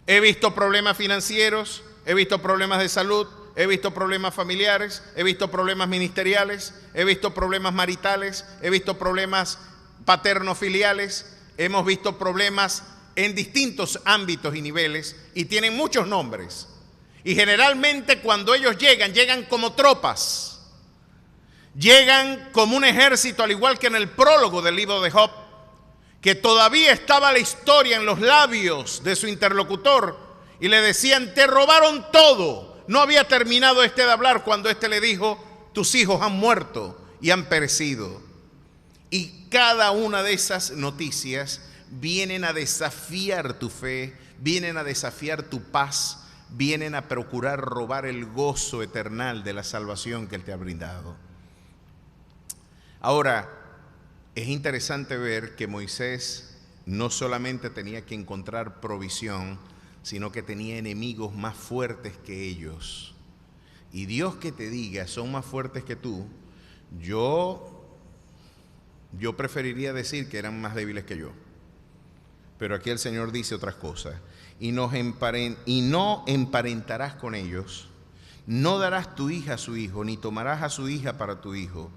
He visto problemas financieros, he visto problemas de salud, he visto problemas familiares, he visto problemas ministeriales, he visto problemas maritales, he visto problemas paterno-filiales, hemos visto problemas en distintos ámbitos y niveles y tienen muchos nombres. Y generalmente cuando ellos llegan como tropas. Llegan como un ejército, al igual que en el prólogo del libro de Job, que todavía estaba la historia en los labios de su interlocutor y le decían, te robaron todo. No había terminado de hablar cuando le dijo, tus hijos han muerto y han perecido. Y cada una de esas noticias vienen a desafiar tu fe, vienen a desafiar tu paz, vienen a procurar robar el gozo eternal de la salvación que Él te ha brindado. Ahora, es interesante ver que Moisés no solamente tenía que encontrar provisión, sino que tenía enemigos más fuertes que ellos. Y Dios que te diga, son más fuertes que tú, yo preferiría decir que eran más débiles que yo. Pero aquí el Señor dice otras cosas. Y no emparentarás con ellos, no darás tu hija a su hijo, ni tomarás a su hija para tu hijo,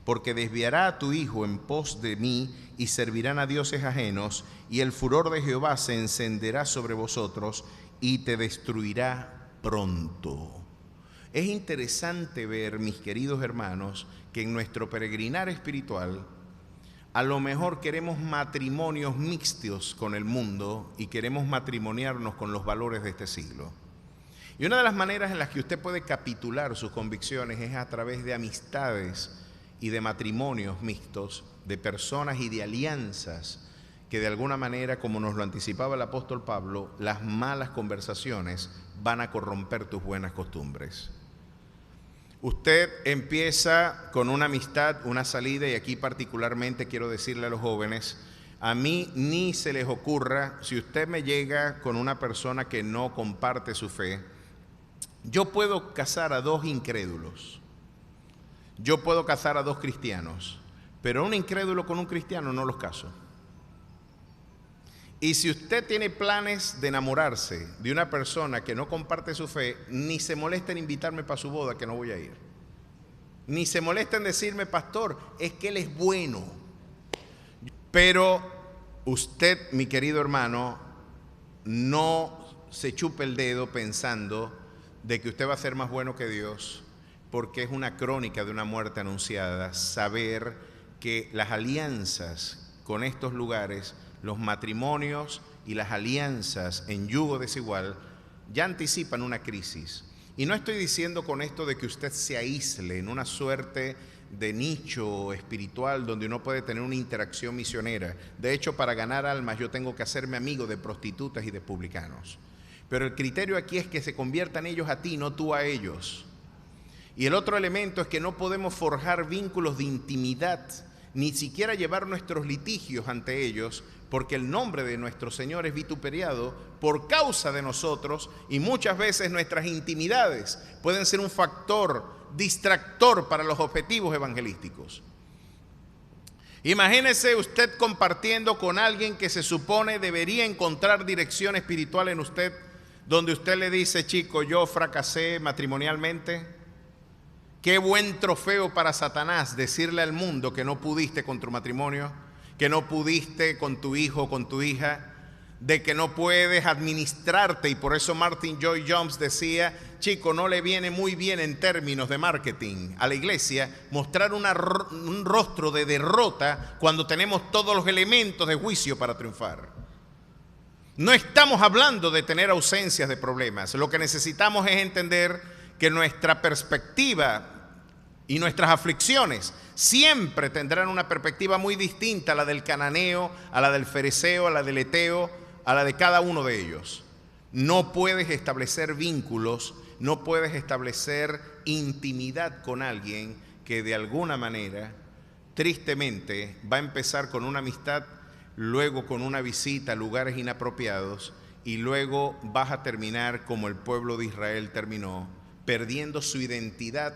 porque desviará a tu hijo en pos de mí y servirán a dioses ajenos, y el furor de Jehová se encenderá sobre vosotros y te destruirá pronto. Es interesante ver, mis queridos hermanos, que en nuestro peregrinar espiritual, a lo mejor queremos matrimonios mixtos con el mundo y queremos matrimoniarnos con los valores de este siglo. Y una de las maneras en las que usted puede capitular sus convicciones es a través de amistades y de matrimonios mixtos, de personas y de alianzas que de alguna manera, como nos lo anticipaba el apóstol Pablo, las malas conversaciones van a corromper tus buenas costumbres. Usted empieza con una amistad, una salida, y aquí particularmente quiero decirle a los jóvenes, a mí ni se les ocurra, si usted me llega con una persona que no comparte su fe, yo puedo casar a dos incrédulos, yo puedo casar a dos cristianos, pero un incrédulo con un cristiano no los caso. Y si usted tiene planes de enamorarse de una persona que no comparte su fe, ni se moleste en invitarme para su boda, que no voy a ir. Ni se moleste en decirme, pastor, es que él es bueno. Pero usted, mi querido hermano, no se chupe el dedo pensando de que usted va a ser más bueno que Dios, porque es una crónica de una muerte anunciada, saber que las alianzas con estos lugares, los matrimonios y las alianzas en yugo desigual ya anticipan una crisis. Y no estoy diciendo con esto de que usted se aísle en una suerte de nicho espiritual donde uno puede tener una interacción misionera. De hecho, para ganar almas yo tengo que hacerme amigo de prostitutas y de publicanos. Pero el criterio aquí es que se conviertan ellos a ti, no tú a ellos. Y el otro elemento es que no podemos forjar vínculos de intimidad, ni siquiera llevar nuestros litigios ante ellos, porque el nombre de nuestro Señor es vituperiado por causa de nosotros, y muchas veces nuestras intimidades pueden ser un factor distractor para los objetivos evangelísticos. Imagínese usted compartiendo con alguien que se supone debería encontrar dirección espiritual en usted, donde usted le dice, chico, yo fracasé matrimonialmente. Qué buen trofeo para Satanás decirle al mundo que no pudiste con tu matrimonio, que no pudiste con tu hijo o con tu hija, de que no puedes administrarte. Y por eso Martin Lloyd-Jones decía, chico, no le viene muy bien en términos de marketing a la iglesia mostrar un rostro de derrota cuando tenemos todos los elementos de juicio para triunfar. No estamos hablando de tener ausencias de problemas. Lo que necesitamos es entender que nuestra perspectiva y nuestras aflicciones siempre tendrán una perspectiva muy distinta a la del cananeo, a la del fereceo, a la del eteo, a la de cada uno de ellos. No puedes establecer vínculos, no puedes establecer intimidad con alguien que de alguna manera, tristemente, va a empezar con una amistad, luego con una visita a lugares inapropiados, y luego vas a terminar como el pueblo de Israel terminó, perdiendo su identidad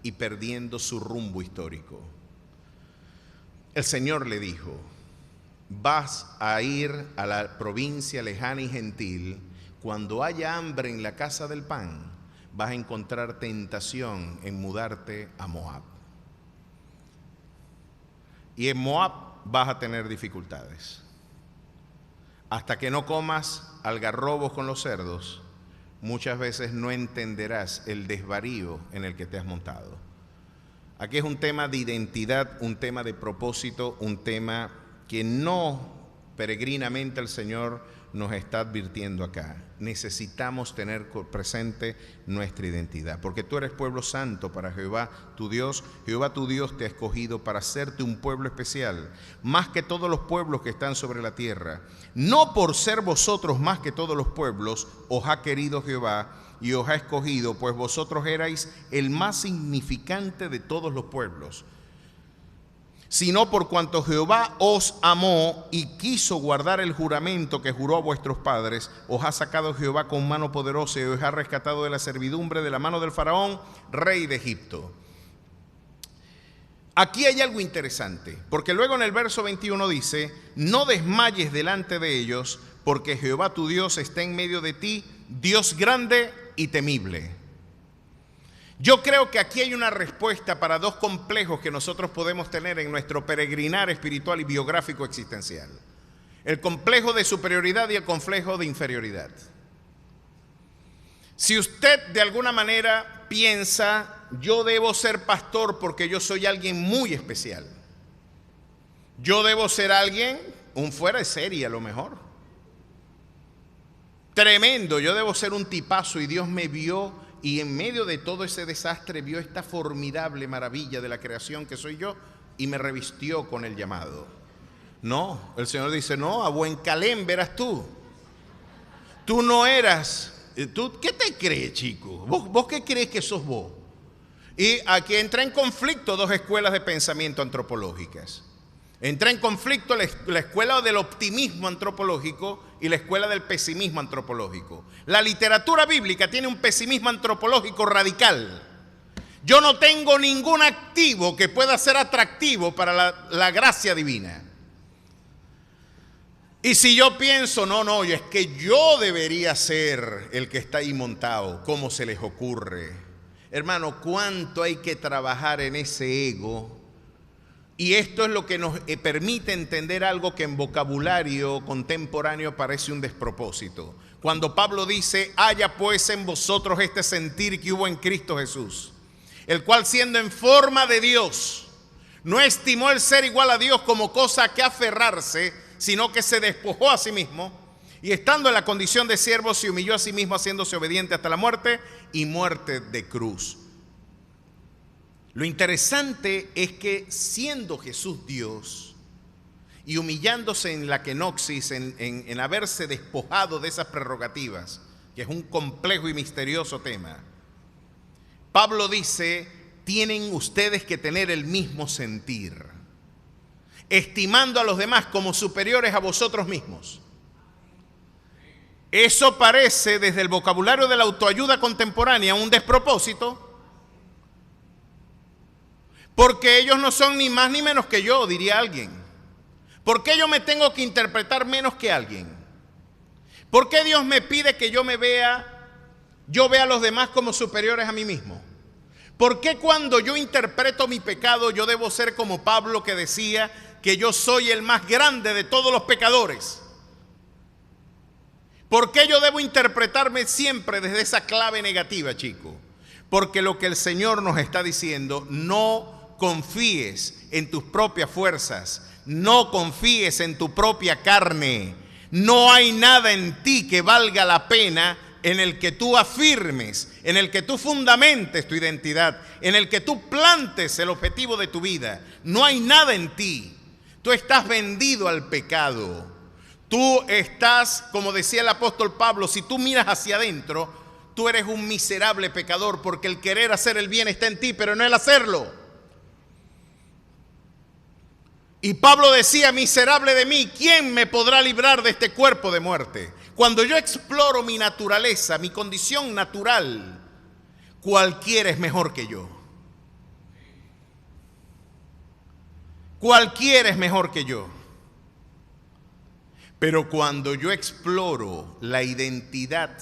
y perdiendo su rumbo histórico. El Señor le dijo, vas a ir a la provincia lejana y gentil, cuando haya hambre en la casa del pan, vas a encontrar tentación en mudarte a Moab. Y en Moab vas a tener dificultades. Hasta que no comas algarrobos con los cerdos, muchas veces no entenderás el desvarío en el que te has montado. Aquí es un tema de identidad, un tema de propósito, un tema que no peregrinamente el Señor nos está advirtiendo acá. Necesitamos tener presente nuestra identidad, porque tú eres pueblo santo para Jehová tu Dios. Jehová tu Dios te ha escogido para hacerte un pueblo especial, más que todos los pueblos que están sobre la tierra. No por ser vosotros más que todos los pueblos, os ha querido Jehová y os ha escogido, pues vosotros erais el más significante de todos los pueblos, sino por cuanto Jehová os amó y quiso guardar el juramento que juró a vuestros padres, os ha sacado Jehová con mano poderosa y os ha rescatado de la servidumbre de la mano del faraón, rey de Egipto. Aquí hay algo interesante, porque luego en el verso 21 dice, no desmayes delante de ellos, porque Jehová tu Dios está en medio de ti, Dios grande y temible. Yo creo que aquí hay una respuesta para dos complejos que nosotros podemos tener en nuestro peregrinar espiritual y biográfico existencial. El complejo de superioridad y el complejo de inferioridad. Si usted de alguna manera piensa, yo debo ser pastor porque yo soy alguien muy especial. Yo debo ser alguien, un fuera de serie a lo mejor. Tremendo, yo debo ser un tipazo y Dios me vio y en medio de todo ese desastre vio esta formidable maravilla de la creación que soy yo y me revistió con el llamado. No, el Señor dice, no, a buen Calén verás tú. Tú no eras, ¿tú qué te crees, chico? ¿Vos qué crees que sos vos? Y aquí entra en conflicto dos escuelas de pensamiento antropológicas. Entra en conflicto la escuela del optimismo antropológico y la escuela del pesimismo antropológico. La literatura bíblica tiene un pesimismo antropológico radical. Yo no tengo ningún activo que pueda ser atractivo para la gracia divina. Y si yo pienso, no, es que yo debería ser el que está ahí montado, ¿cómo se les ocurre? Hermano, ¿cuánto hay que trabajar en ese ego? Y esto es lo que nos permite entender algo que en vocabulario contemporáneo parece un despropósito. Cuando Pablo dice, haya pues en vosotros este sentir que hubo en Cristo Jesús, el cual siendo en forma de Dios, no estimó el ser igual a Dios como cosa a que aferrarse, sino que se despojó a sí mismo, y estando en la condición de siervo se humilló a sí mismo, haciéndose obediente hasta la muerte y muerte de cruz. Lo interesante es que siendo Jesús Dios y humillándose en la kenosis, en haberse despojado de esas prerrogativas, que es un complejo y misterioso tema, Pablo dice, tienen ustedes que tener el mismo sentir, estimando a los demás como superiores a vosotros mismos. Eso parece desde el vocabulario de la autoayuda contemporánea un despropósito, porque ellos no son ni más ni menos que yo, diría alguien. ¿Por qué yo me tengo que interpretar menos que alguien? ¿Por qué Dios me pide que yo vea a los demás como superiores a mí mismo? ¿Por qué cuando yo interpreto mi pecado yo debo ser como Pablo, que decía que yo soy el más grande de todos los pecadores? ¿Por qué yo debo interpretarme siempre desde esa clave negativa, chico? Porque lo que el Señor nos está diciendo, no confíes en tus propias fuerzas, no confíes en tu propia carne. No hay nada en ti que valga la pena, en el que tú afirmes, en el que tú fundamentes tu identidad, en el que tú plantes el objetivo de tu vida. No hay nada en ti. Tú estás vendido al pecado. Tú estás, como decía el apóstol Pablo, si tú miras hacia adentro, tú eres un miserable pecador, porque el querer hacer el bien está en ti, pero no el hacerlo. Y Pablo decía, miserable de mí, ¿quién me podrá librar de este cuerpo de muerte? Cuando yo exploro mi naturaleza, mi condición natural, cualquiera es mejor que yo. Cualquiera es mejor que yo. Pero cuando yo exploro la identidad,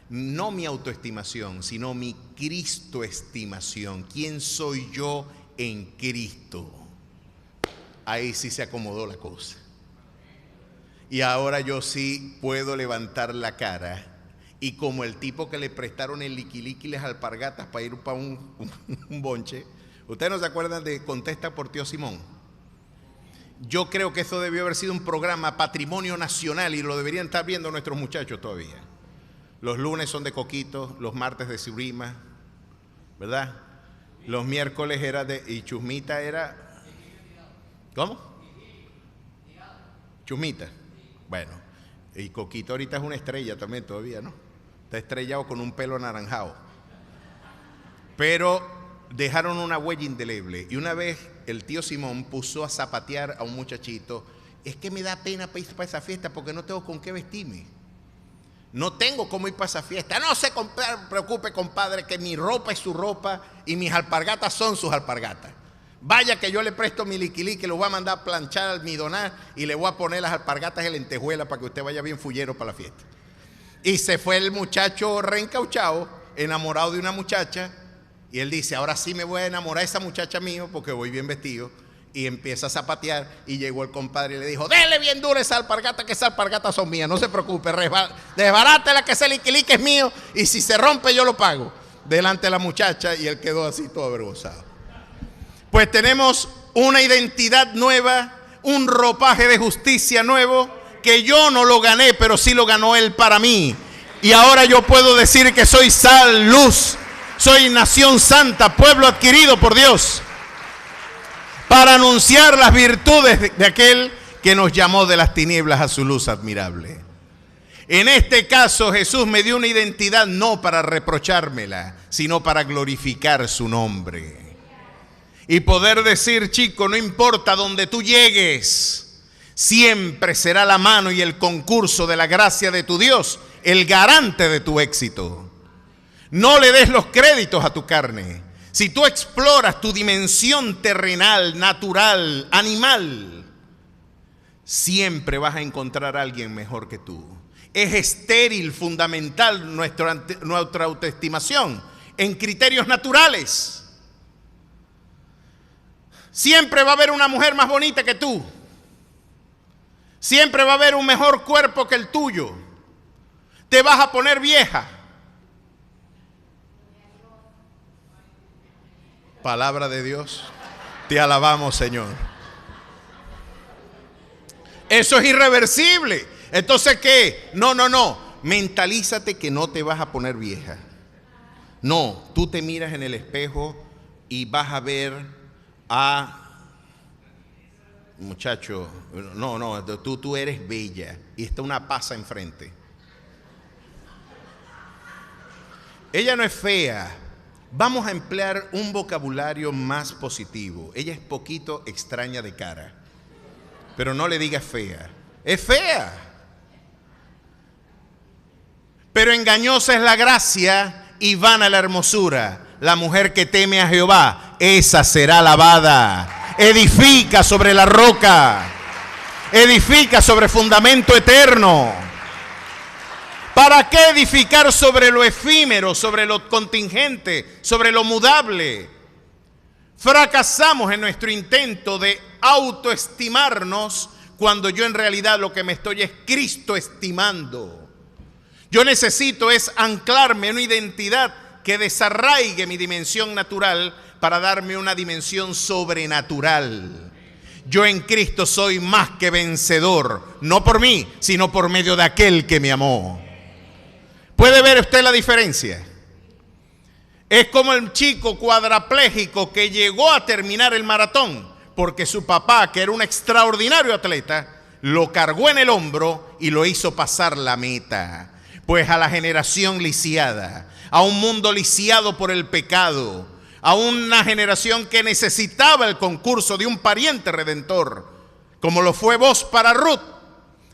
no mi autoestimación, sino mi Cristoestimación, ¿quién soy yo en Cristo? Ahí sí se acomodó la cosa. Y ahora yo sí puedo levantar la cara. Y como el tipo que le prestaron el liquiliqui y las alpargatas para ir para un bonche. ¿Ustedes no se acuerdan de Contesta por Tío Simón? Yo creo que eso debió haber sido un programa patrimonio nacional y lo deberían estar viendo nuestros muchachos todavía. Los lunes son de Coquito, los martes de Surima, ¿verdad? Los miércoles era de... y Chusmita era... ¿Cómo? Chumita. Bueno, y Coquito ahorita es una estrella también todavía, ¿no? Está estrellado con un pelo anaranjado. Pero dejaron una huella indeleble. Y una vez el tío Simón puso a zapatear a un muchachito. Es que me da pena para ir para esa fiesta porque no tengo con qué vestirme. No tengo cómo ir para esa fiesta. No se preocupe, compadre, que mi ropa es su ropa y mis alpargatas son sus alpargatas. Vaya que yo le presto mi liquilí, que lo voy a mandar a planchar, almidonar y le voy a poner las alpargatas en lentejuela para que usted vaya bien fullero para la fiesta. Y se fue el muchacho reencauchado, enamorado de una muchacha, y él dice, ahora sí me voy a enamorar de esa muchacha mío porque voy bien vestido. Y empieza a zapatear y llegó el compadre y le dijo, dele bien dura esa alpargata, que esas alpargatas son mías, no se preocupe, desbarátela, que ese liquilí es mío y si se rompe yo lo pago. Delante de la muchacha, y él quedó así todo avergonzado. Pues tenemos una identidad nueva, un ropaje de justicia nuevo, que yo no lo gané, pero sí lo ganó Él para mí. Y ahora yo puedo decir que soy sal, luz Soy nación santa, pueblo adquirido por Dios, para anunciar las virtudes de aquel que nos llamó de las tinieblas a su luz admirable. En este caso, Jesús me dio una identidad no para reprochármela, sino para glorificar su nombre. Y poder decir, chico, no importa donde tú llegues, siempre será la mano y el concurso de la gracia de tu Dios el garante de tu éxito. No le des los créditos a tu carne. Si tú exploras tu dimensión terrenal, natural, animal, siempre vas a encontrar a alguien mejor que tú. Es estéril, fundamental nuestra autoestimación en criterios naturales. Siempre va a haber una mujer más bonita que tú. Siempre va a haber un mejor cuerpo que el tuyo. Te vas a poner vieja. Palabra de Dios. Te alabamos, Señor. Eso es irreversible. Entonces, ¿qué? No. Mentalízate que no te vas a poner vieja. No, tú te miras en el espejo y vas a ver a... Muchacho, no, tú eres bella y está una pasa enfrente. Ella no es fea. Vamos a emplear un vocabulario más positivo. Ella es poquito extraña de cara, pero no le digas fea. Es fea. Pero engañosa es la gracia y vana la hermosura. La mujer que teme a Jehová, esa será alabada. Edifica sobre la roca. Edifica sobre fundamento eterno. ¿Para qué edificar sobre lo efímero, sobre lo contingente, sobre lo mudable? Fracasamos en nuestro intento de autoestimarnos cuando yo en realidad lo que me estoy es Cristo estimando. Yo necesito es anclarme en una identidad que desarraigue mi dimensión natural para darme una dimensión sobrenatural. Yo en Cristo soy más que vencedor, no por mí, sino por medio de aquel que me amó. ¿Puede ver usted la diferencia? Es como el chico cuadrapléjico que llegó a terminar el maratón porque su papá, que era un extraordinario atleta, lo cargó en el hombro y lo hizo pasar la meta. Pues a la generación lisiada, a un mundo lisiado por el pecado, a una generación que necesitaba el concurso de un pariente redentor, como lo fue vos para Ruth,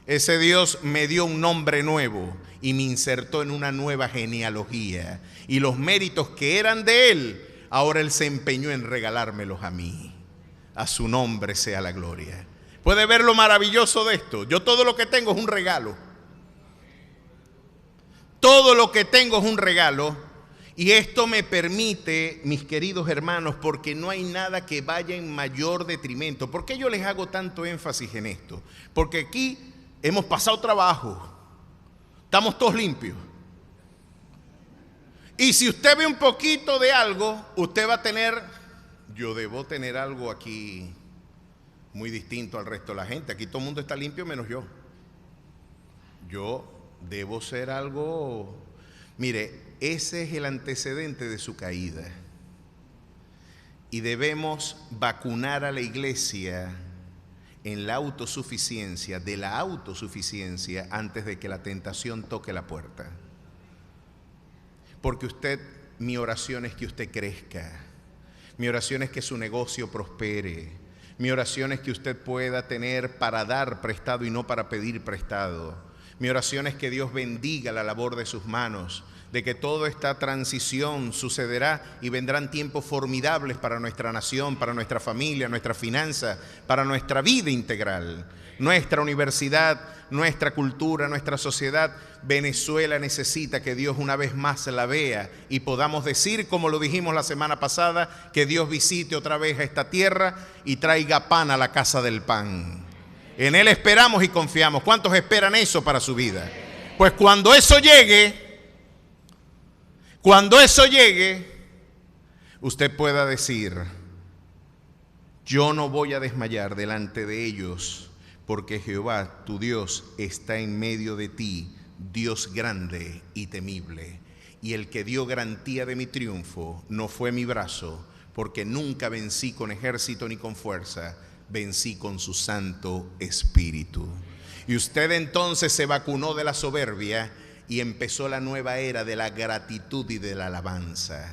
ese Dios me dio un nombre nuevo y me insertó en una nueva genealogía. Y los méritos que eran de Él, ahora Él se empeñó en regalármelos a mí. A su nombre sea la gloria. ¿Puede ver lo maravilloso de esto? Yo todo lo que tengo es un regalo. Todo lo que tengo es un regalo. Y esto me permite, mis queridos hermanos, porque no hay nada que vaya en mayor detrimento. ¿Por qué yo les hago tanto énfasis en esto? Porque aquí hemos pasado trabajo. Estamos todos limpios. Y si usted ve un poquito de algo, usted va a tener, yo debo tener algo aquí muy distinto al resto de la gente. Aquí todo el mundo está limpio menos yo. Yo debo ser algo, mire, ese es el antecedente de su caída. Y debemos vacunar a la iglesia en la autosuficiencia, de la autosuficiencia, antes de que la tentación toque la puerta. Porque usted, mi oración es que usted crezca, mi oración es que su negocio prospere, mi oración es que usted pueda tener para dar prestado y no para pedir prestado. Mi oración es que Dios bendiga la labor de sus manos, de que toda esta transición sucederá y vendrán tiempos formidables para nuestra nación, para nuestra familia, nuestra finanza, para nuestra vida integral, nuestra universidad, nuestra cultura, nuestra sociedad. Venezuela necesita que Dios una vez más la vea y podamos decir, como lo dijimos la semana pasada, que Dios visite otra vez a esta tierra y traiga pan a la casa del pan. En Él esperamos y confiamos. ¿Cuántos esperan eso para su vida? Pues cuando eso llegue, usted pueda decir, yo no voy a desmayar delante de ellos, porque Jehová, tu Dios, está en medio de ti, Dios grande y temible. y el que dio garantía de mi triunfo no fue mi brazo, porque nunca vencí con ejército ni con fuerza, vencí con su Santo Espíritu. Y usted entonces se vacunó de la soberbia y empezó la nueva era de la gratitud y de la alabanza.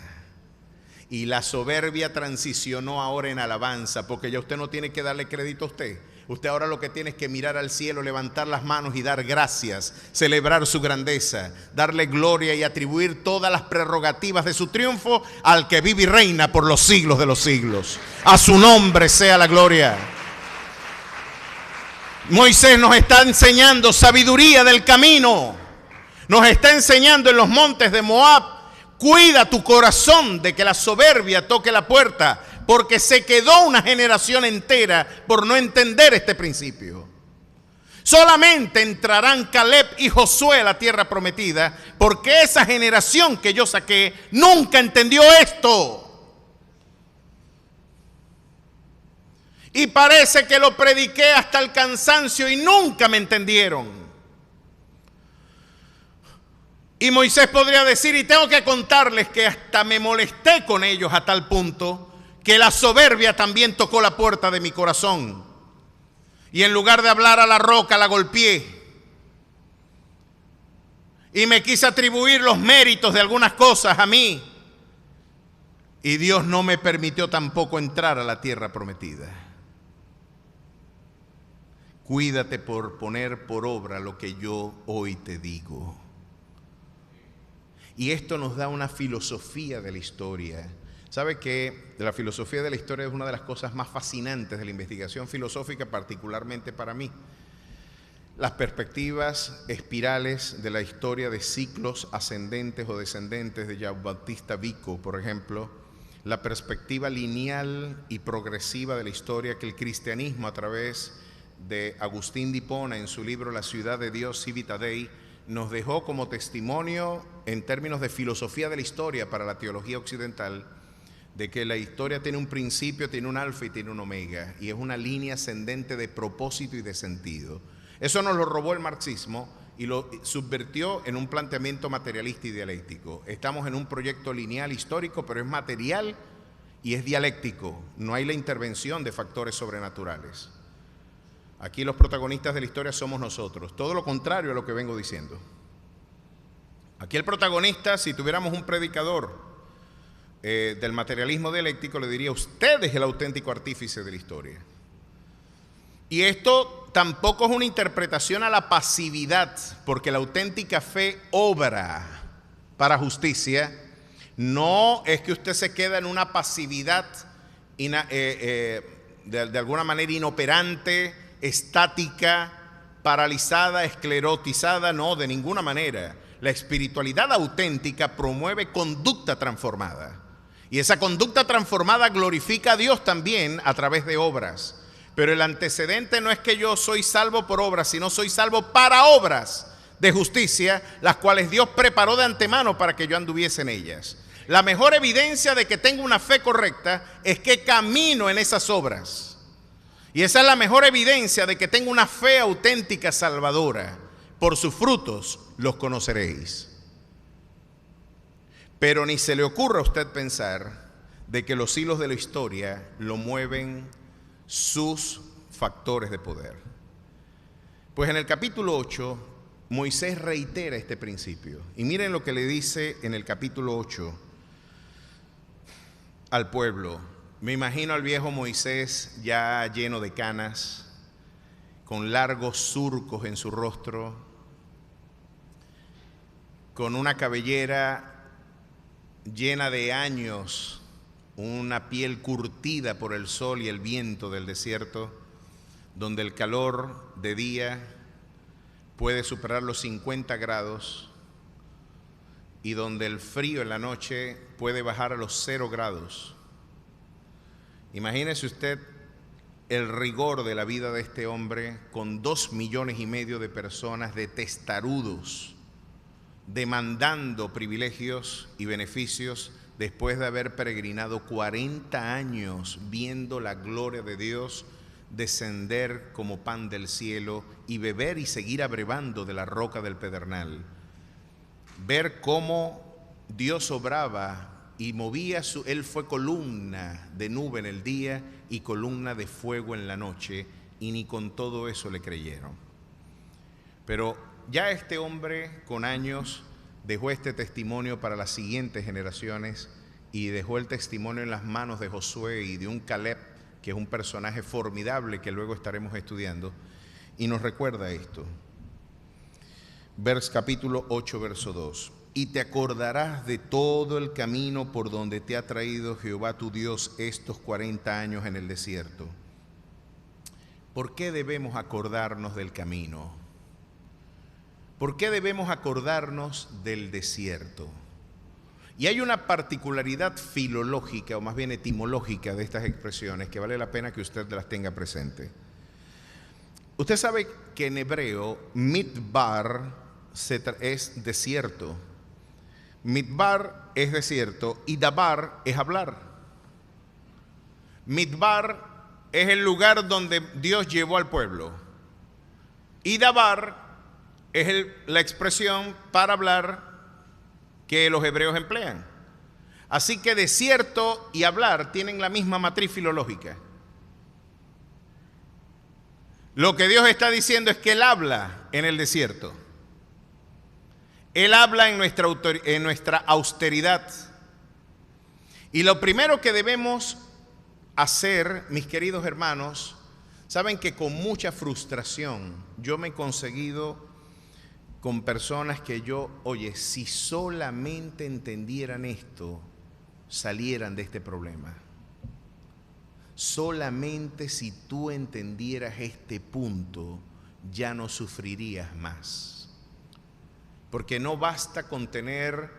Y la soberbia transicionó ahora en alabanza, porque ya usted no tiene que darle crédito a usted. Usted ahora lo que tiene es que mirar al cielo, levantar las manos y dar gracias, celebrar su grandeza, darle gloria y atribuir todas las prerrogativas de su triunfo al que vive y reina por los siglos de los siglos. A su nombre sea la gloria. Moisés nos está enseñando sabiduría del camino. Nos está enseñando en los montes de Moab: cuida tu corazón de que la soberbia toque la puerta, porque se quedó una generación entera por no entender este principio. Solamente entrarán Caleb y Josué a la tierra prometida, porque esa generación que yo saqué nunca entendió esto. Y parece que lo prediqué hasta el cansancio y nunca me entendieron. Y Moisés podría decir, y tengo que contarles que hasta me molesté con ellos a tal punto que la soberbia también tocó la puerta de mi corazón. Y en lugar de hablar a la roca, la golpeé. Y me quise atribuir los méritos de algunas cosas a mí. Y Dios no me permitió tampoco entrar a la tierra prometida. Cuídate por poner por obra lo que yo hoy te digo. Y esto nos da una filosofía de la historia. ¿Sabe que la filosofía de la historia es una de las cosas más fascinantes de la investigación filosófica, particularmente para mí? Las perspectivas espirales de la historia de ciclos ascendentes o descendentes de Giambattista Vico, por ejemplo, la perspectiva lineal y progresiva de la historia que el cristianismo, a través de Agustín de Hipona en su libro La ciudad de Dios, Civita Dei, nos dejó como testimonio en términos de filosofía de la historia para la teología occidental, de que la historia tiene un principio, tiene un alfa y tiene un omega, y es una línea ascendente de propósito y de sentido. Eso nos lo robó el marxismo y lo subvirtió en un planteamiento materialista y dialéctico. Estamos en un proyecto lineal histórico, pero es material y es dialéctico. No hay la intervención de factores sobrenaturales. Aquí los protagonistas de la historia somos nosotros, todo lo contrario a lo que vengo diciendo. Aquí el protagonista, si tuviéramos un predicador del materialismo dialéctico, le diría: usted es el auténtico artífice de la historia. Y esto tampoco es una interpretación a la pasividad, porque la auténtica fe obra para justicia. No es que usted se queda en una pasividad de alguna manera inoperante, estática, paralizada, esclerotizada. No, de ninguna manera. La espiritualidad auténtica promueve conducta transformada. Y esa conducta transformada glorifica a Dios también a través de obras. Pero el antecedente no es que yo soy salvo por obras, sino soy salvo para obras de justicia, las cuales Dios preparó de antemano para que yo anduviese en ellas. La mejor evidencia de que tengo una fe correcta es que camino en esas obras. Y esa es la mejor evidencia de que tengo una fe auténtica salvadora. Por sus frutos los conoceréis. Pero ni se le ocurra a usted pensar de que los hilos de la historia lo mueven sus factores de poder. Pues en el capítulo 8, Moisés reitera este principio. Y miren lo que le dice en el capítulo 8 al pueblo. Me imagino al viejo Moisés ya lleno de canas, con largos surcos en su rostro, con una cabellera llena de años, una piel curtida por el sol y el viento del desierto, donde el calor de día puede superar los 50 grados y donde el frío en la noche puede bajar a los 0 grados. Imagínese usted el rigor de la vida de este hombre con 2,5 millones de personas, de testarudos, demandando privilegios y beneficios después de haber peregrinado 40 años viendo la gloria de Dios descender como pan del cielo y beber y seguir abrevando de la roca del pedernal. Ver cómo Dios obraba y movía él fue columna de nube en el día y columna de fuego en la noche, y ni con todo eso le creyeron. Pero ya este hombre con años dejó este testimonio para las siguientes generaciones y dejó el testimonio en las manos de Josué y de un Caleb, que es un personaje formidable que luego estaremos estudiando, y nos recuerda esto. Capítulo 8, verso 2. Y te acordarás de todo el camino por donde te ha traído Jehová tu Dios estos 40 años en el desierto. ¿Por qué debemos acordarnos del camino? ¿Por qué debemos acordarnos del desierto? Y hay una particularidad filológica, o más bien etimológica, de estas expresiones que vale la pena que usted las tenga presente. Usted sabe que en hebreo, midbar es desierto. Midbar es desierto y dabar es hablar. Midbar es el lugar donde Dios llevó al pueblo. Y dabar es la expresión para hablar que los hebreos emplean. Así que desierto y hablar tienen la misma matriz filológica. Lo que Dios está diciendo es que Él habla en el desierto. Él habla en nuestra austeridad. Y lo primero que debemos hacer, mis queridos hermanos, saben que con mucha frustración yo me he conseguido con personas que oye, si solamente entendieran esto, salieran de este problema. Solamente si tú entendieras este punto, ya no sufrirías más. Porque no basta con tener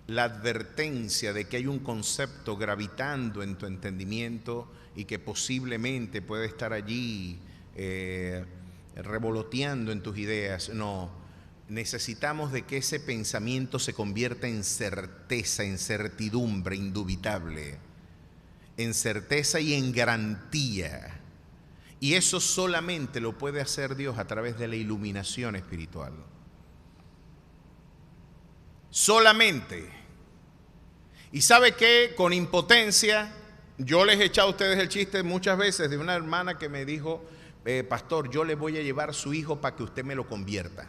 la advertencia de que hay un concepto gravitando en tu entendimiento y que posiblemente puede estar allí revoloteando en tus ideas. No. Necesitamos de que ese pensamiento se convierta en certeza, en certidumbre indubitable, en certeza y en garantía. Y eso solamente lo puede hacer Dios a través de la iluminación espiritual. Solamente. Y sabe que con impotencia, yo les he echado a ustedes el chiste muchas veces de una hermana que me dijo, pastor, yo le voy a llevar a su hijo para que usted me lo convierta.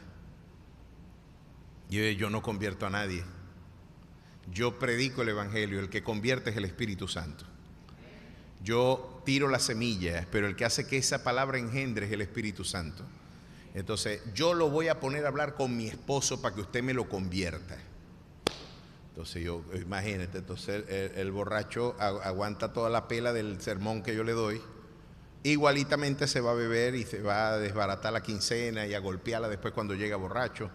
Yo no convierto a nadie. Yo predico el evangelio, el que convierte es el Espíritu Santo. Yo tiro las semillas, pero el que hace que esa palabra engendre es el Espíritu Santo. Entonces, yo lo voy a poner a hablar con mi esposo para que usted me lo convierta. Entonces, imagínate, entonces el borracho aguanta toda la pela del sermón que yo le doy. Igualitamente se va a beber y se va a desbaratar la quincena y a golpearla después cuando llega borracho.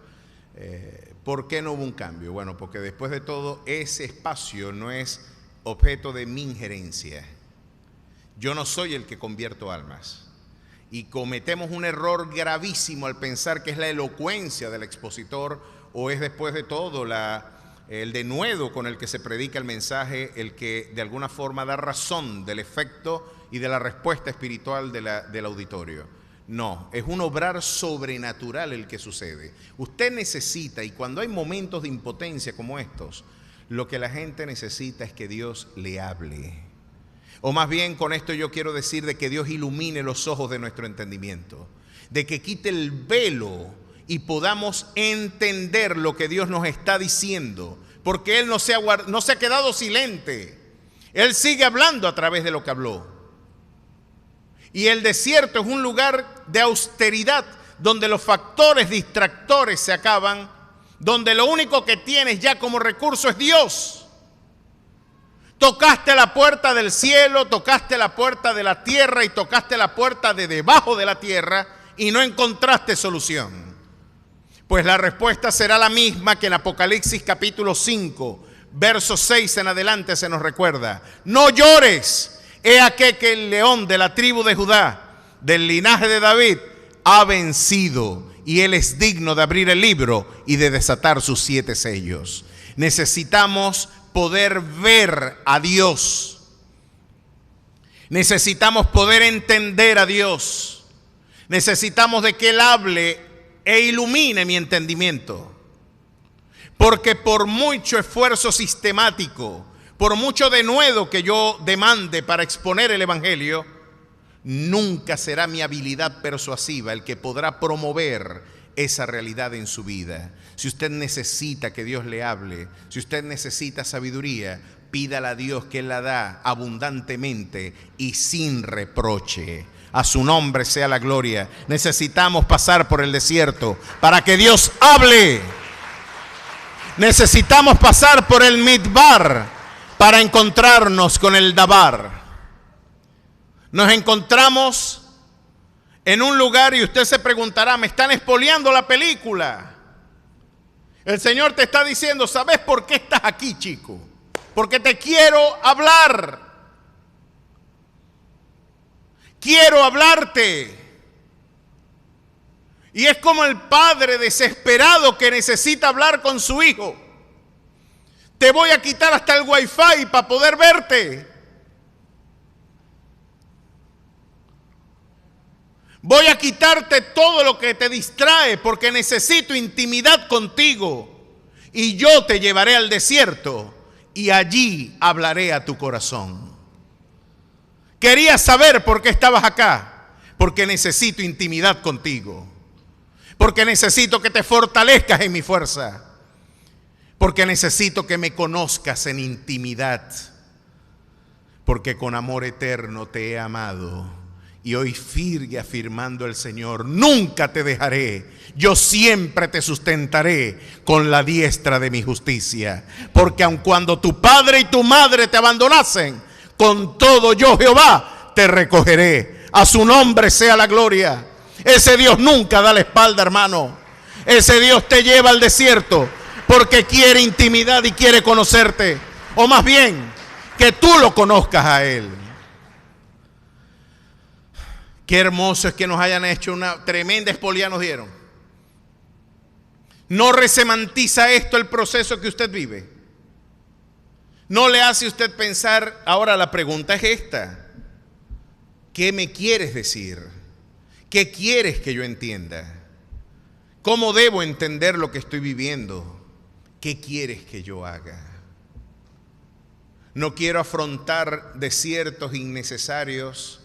¿Por qué no hubo un cambio? Bueno, porque después de todo ese espacio no es objeto de mi injerencia. Yo no soy el que convierto almas. Y cometemos un error gravísimo al pensar que es la elocuencia del expositor o es después de todo el denuedo con el que se predica el mensaje el que de alguna forma da razón del efecto y de la respuesta espiritual del auditorio. No, es un obrar sobrenatural el que sucede. Usted necesita, y cuando hay momentos de impotencia como estos, lo que la gente necesita es que Dios le hable. O más bien con esto yo quiero decir de que Dios ilumine los ojos de nuestro entendimiento, de que quite el velo y podamos entender lo que Dios nos está diciendo, porque Él no se ha quedado silente. Él sigue hablando a través de lo que habló. Y el desierto es un lugar de austeridad, donde los factores distractores se acaban, donde lo único que tienes ya como recurso es Dios. Tocaste la puerta del cielo, tocaste la puerta de la tierra y tocaste la puerta de debajo de la tierra y no encontraste solución. Pues la respuesta será la misma que en Apocalipsis capítulo 5, verso 6 en adelante se nos recuerda. No llores. He aquí que el león de la tribu de Judá, del linaje de David, ha vencido y él es digno de abrir el libro y de desatar sus 7 sellos. Necesitamos poder ver a Dios. Necesitamos poder entender a Dios. Necesitamos de que Él hable e ilumine mi entendimiento. Porque por mucho esfuerzo sistemático, por mucho denuedo que yo demande para exponer el Evangelio, nunca será mi habilidad persuasiva el que podrá promover esa realidad en su vida. Si usted necesita que Dios le hable, si usted necesita sabiduría, pídala a Dios, que Él la da abundantemente y sin reproche. A su nombre sea la gloria. Necesitamos pasar por el desierto para que Dios hable. Necesitamos pasar por el Midbar para encontrarnos con el Dabar. Nos encontramos en un lugar y usted se preguntará, me están expoliando la película. El Señor te está diciendo, ¿sabes por qué estás aquí, chico? Porque te quiero hablar. Quiero hablarte. Y es como el padre desesperado que necesita hablar con su hijo. Te voy a quitar hasta el wifi para poder verte. Voy a quitarte todo lo que te distrae porque necesito intimidad contigo. Y yo te llevaré al desierto y allí hablaré a tu corazón. Querías saber por qué estabas acá. Porque necesito intimidad contigo. Porque necesito que te fortalezcas en mi fuerza. Porque necesito que me conozcas en intimidad. Porque con amor eterno te he amado. Y hoy sigue afirmando el Señor, nunca te dejaré. Yo siempre te sustentaré con la diestra de mi justicia. Porque aun cuando tu padre y tu madre te abandonasen, con todo yo, Jehová, te recogeré. A su nombre sea la gloria. Ese Dios nunca da la espalda, hermano. Ese Dios te lleva al desierto porque quiere intimidad y quiere conocerte. O más bien, que tú lo conozcas a Él. Qué hermoso es que nos hayan hecho una tremenda expolia, nos dieron. ¿No resemantiza esto el proceso que usted vive? ¿No le hace usted pensar? Ahora la pregunta es esta. ¿Qué me quieres decir? ¿Qué quieres que yo entienda? ¿Cómo debo entender lo que estoy viviendo? ¿Qué quieres que yo haga? No quiero afrontar desiertos innecesarios.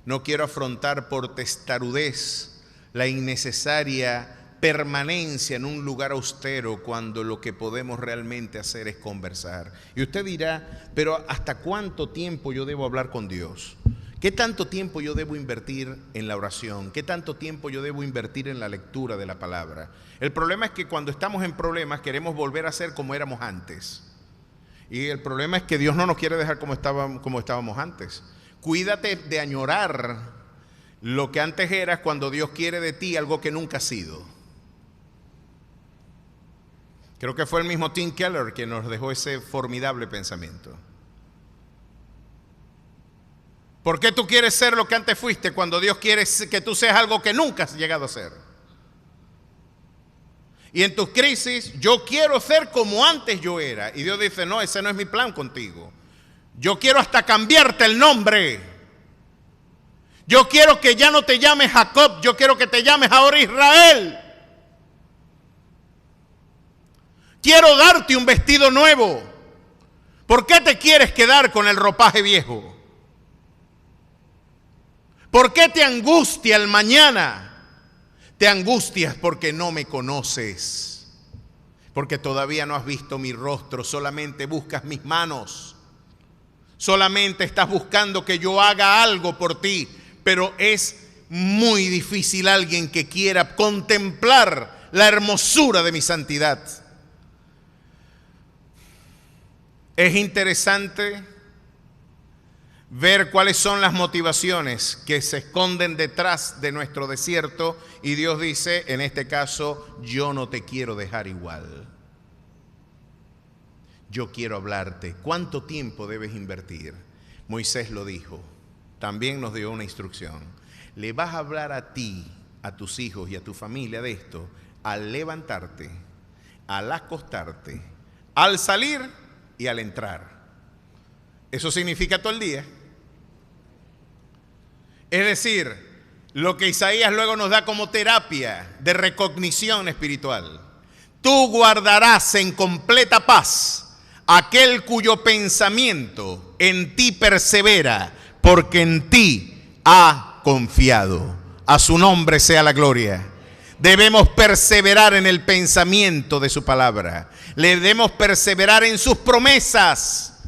No quiero afrontar por testarudez la innecesaria permanencia en un lugar austero cuando lo que podemos realmente hacer es conversar. Y usted dirá, pero ¿hasta cuánto tiempo yo debo hablar con Dios? ¿Qué tanto tiempo yo debo invertir en la oración? ¿Qué tanto tiempo yo debo invertir en la lectura de la palabra? El problema es que cuando estamos en problemas queremos volver a ser como éramos antes. Y el problema es que Dios no nos quiere dejar como estábamos antes. Cuídate de añorar lo que antes eras cuando Dios quiere de ti algo que nunca has sido. Creo que fue el mismo Tim Keller quien nos dejó ese formidable pensamiento. ¿Por qué tú quieres ser lo que antes fuiste cuando Dios quiere que tú seas algo que nunca has llegado a ser? Y en tus crisis, yo quiero ser como antes yo era. Y Dios dice, no, ese no es mi plan contigo. Yo quiero hasta cambiarte el nombre. Yo quiero que ya no te llames Jacob, yo quiero que te llames ahora Israel. Quiero darte un vestido nuevo. ¿Por qué te quieres quedar con el ropaje viejo? ¿Por qué te angustia el mañana? Te angustias porque no me conoces. Porque todavía no has visto mi rostro, solamente buscas mis manos. Solamente estás buscando que yo haga algo por ti, pero es muy difícil alguien que quiera contemplar la hermosura de mi santidad. Es interesante ver cuáles son las motivaciones que se esconden detrás de nuestro desierto y Dios dice, en este caso, yo no te quiero dejar igual. Yo quiero hablarte. ¿Cuánto tiempo debes invertir? Moisés lo dijo. También nos dio una instrucción. Le vas a hablar a ti, a tus hijos y a tu familia de esto al levantarte, al acostarte, al salir y al entrar. Eso significa todo el día. Es decir, lo que Isaías luego nos da como terapia de recognición espiritual. Tú guardarás en completa paz aquel cuyo pensamiento en ti persevera, porque en ti ha confiado. A su nombre sea la gloria. Debemos perseverar en el pensamiento de su palabra. Debemos perseverar en sus promesas.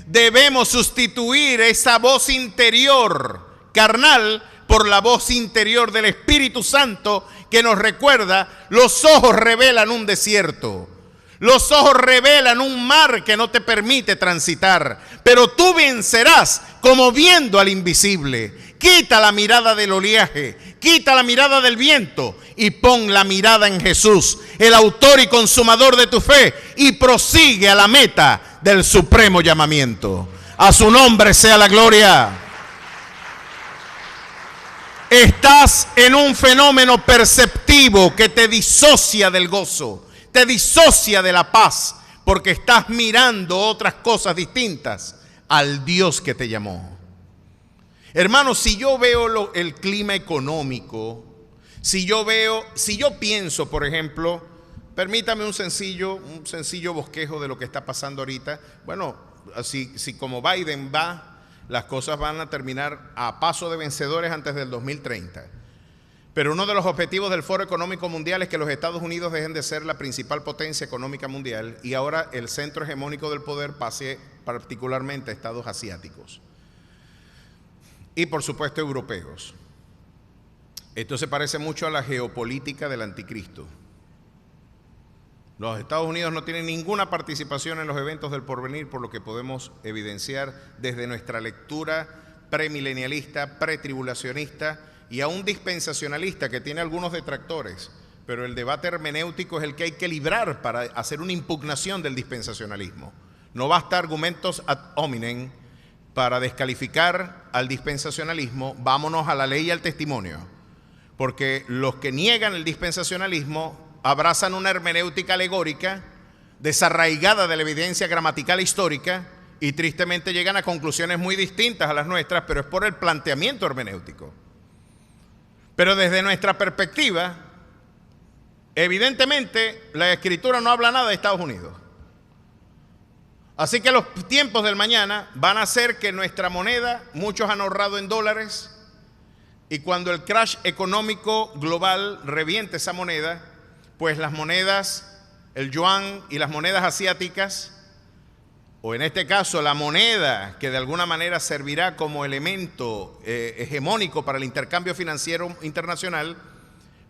Debemos sustituir esa voz interior carnal por la voz interior del Espíritu Santo, que nos recuerda: los ojos revelan un desierto, los ojos revelan un mar que no te permite transitar, pero tú vencerás como viendo al invisible. Quita la mirada del oleaje, quita la mirada del viento y pon la mirada en Jesús, el autor y consumador de tu fe, y prosigue a la meta del supremo llamamiento. A su nombre sea la gloria. Estás en un fenómeno perceptivo que te disocia del gozo, te disocia de la paz, porque estás mirando otras cosas distintas al Dios que te llamó. Hermanos, si yo veo el clima económico, si yo pienso, por ejemplo, permítame un sencillo bosquejo de lo que está pasando ahorita. Bueno, si como Biden va, las cosas van a terminar a paso de vencedores antes del 2030. Pero uno de los objetivos del Foro Económico Mundial es que los Estados Unidos dejen de ser la principal potencia económica mundial y ahora el centro hegemónico del poder pase particularmente a estados asiáticos y por supuesto europeos. Esto se parece mucho a la geopolítica del anticristo. Los Estados Unidos no tienen ninguna participación en los eventos del porvenir, por lo que podemos evidenciar desde nuestra lectura premilenialista, pretribulacionista y aún dispensacionalista, que tiene algunos detractores, pero el debate hermenéutico es el que hay que librar para hacer una impugnación del dispensacionalismo. No basta argumentos ad hominem para descalificar al dispensacionalismo. Vámonos a la ley y al testimonio, porque los que niegan el dispensacionalismo abrazan una hermenéutica alegórica desarraigada de la evidencia gramatical histórica y tristemente llegan a conclusiones muy distintas a las nuestras, pero es por el planteamiento hermenéutico. Pero desde nuestra perspectiva, evidentemente la Escritura no habla nada de Estados Unidos. Así que los tiempos del mañana van a ser que nuestra moneda, muchos han ahorrado en dólares, y cuando el crash económico global reviente esa moneda, pues las monedas, el yuan y las monedas asiáticas, o en este caso la moneda que de alguna manera servirá como elemento hegemónico para el intercambio financiero internacional,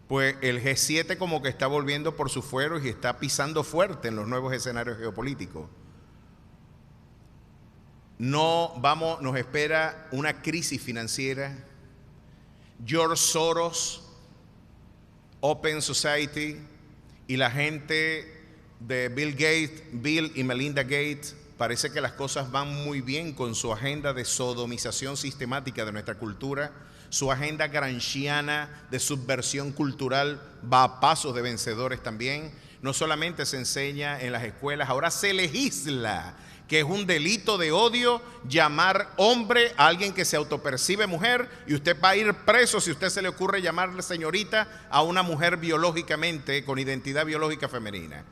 pues el G7 como que está volviendo por sus fueros y está pisando fuerte en los nuevos escenarios geopolíticos. Nos espera una crisis financiera. George Soros, Open Society y la gente de Bill y Melinda Gates, parece que las cosas van muy bien con su agenda de sodomización sistemática de nuestra cultura. Su agenda gramsciana de subversión cultural va a pasos de vencedores también. No solamente se enseña en las escuelas, ahora se legisla que es un delito de odio llamar hombre a alguien que se autopercibe mujer, y usted va a ir preso si usted se le ocurre llamarle señorita a una mujer biológicamente, con identidad biológica femenina.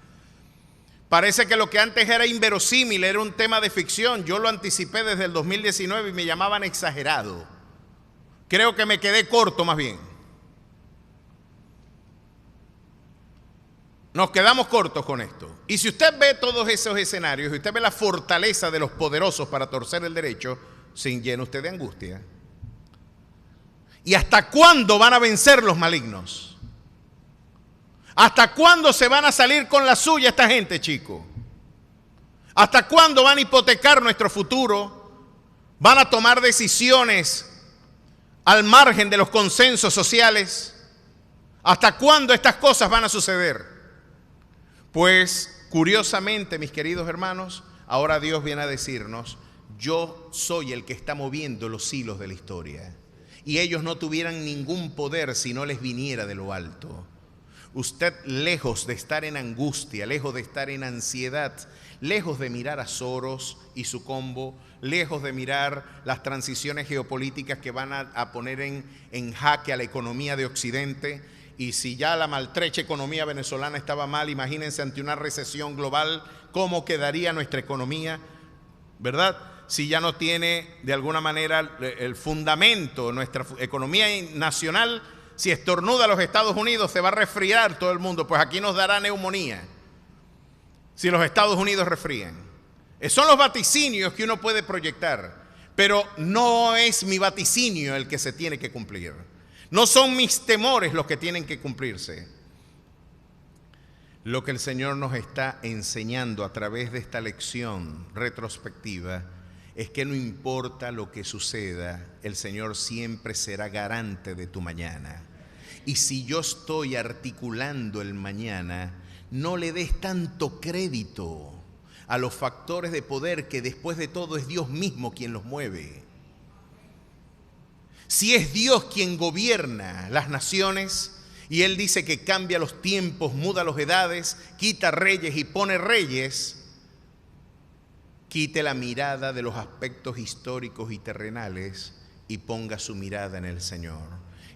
Parece que lo que antes era inverosímil, era un tema de ficción. Yo lo anticipé desde el 2019 y me llamaban exagerado. Creo que me quedé corto más bien. Nos quedamos cortos con esto. Y si usted ve todos esos escenarios, y usted ve la fortaleza de los poderosos para torcer el derecho, se llena usted de angustia. ¿Y hasta cuándo van a vencer los malignos? ¿Hasta cuándo se van a salir con la suya esta gente, chico? ¿Hasta cuándo van a hipotecar nuestro futuro? ¿Van a tomar decisiones al margen de los consensos sociales? ¿Hasta cuándo estas cosas van a suceder? Pues, curiosamente, mis queridos hermanos, ahora Dios viene a decirnos: yo soy el que está moviendo los hilos de la historia. Y ellos no tuvieran ningún poder si no les viniera de lo alto. Usted, lejos de estar en angustia, lejos de estar en ansiedad, lejos de mirar a Soros y su combo, lejos de mirar las transiciones geopolíticas que van a poner en jaque a la economía de Occidente, Y si ya la maltrecha economía venezolana estaba mal, imagínense ante una recesión global, ¿cómo quedaría nuestra economía? ¿Verdad? Si ya no tiene de alguna manera el fundamento, nuestra economía nacional, si estornuda a los Estados Unidos se va a resfriar todo el mundo, pues aquí nos dará neumonía si los Estados Unidos resfrían. Son los vaticinios que uno puede proyectar, pero no es mi vaticinio el que se tiene que cumplir. No son mis temores los que tienen que cumplirse. Lo que el Señor nos está enseñando a través de esta lección retrospectiva es que no importa lo que suceda, el Señor siempre será garante de tu mañana. Y si yo estoy articulando el mañana, no le des tanto crédito a los factores de poder que después de todo es Dios mismo quien los mueve. Si es Dios quien gobierna las naciones y Él dice que cambia los tiempos, muda las edades, quita reyes y pone reyes, quite la mirada de los aspectos históricos y terrenales y ponga su mirada en el Señor.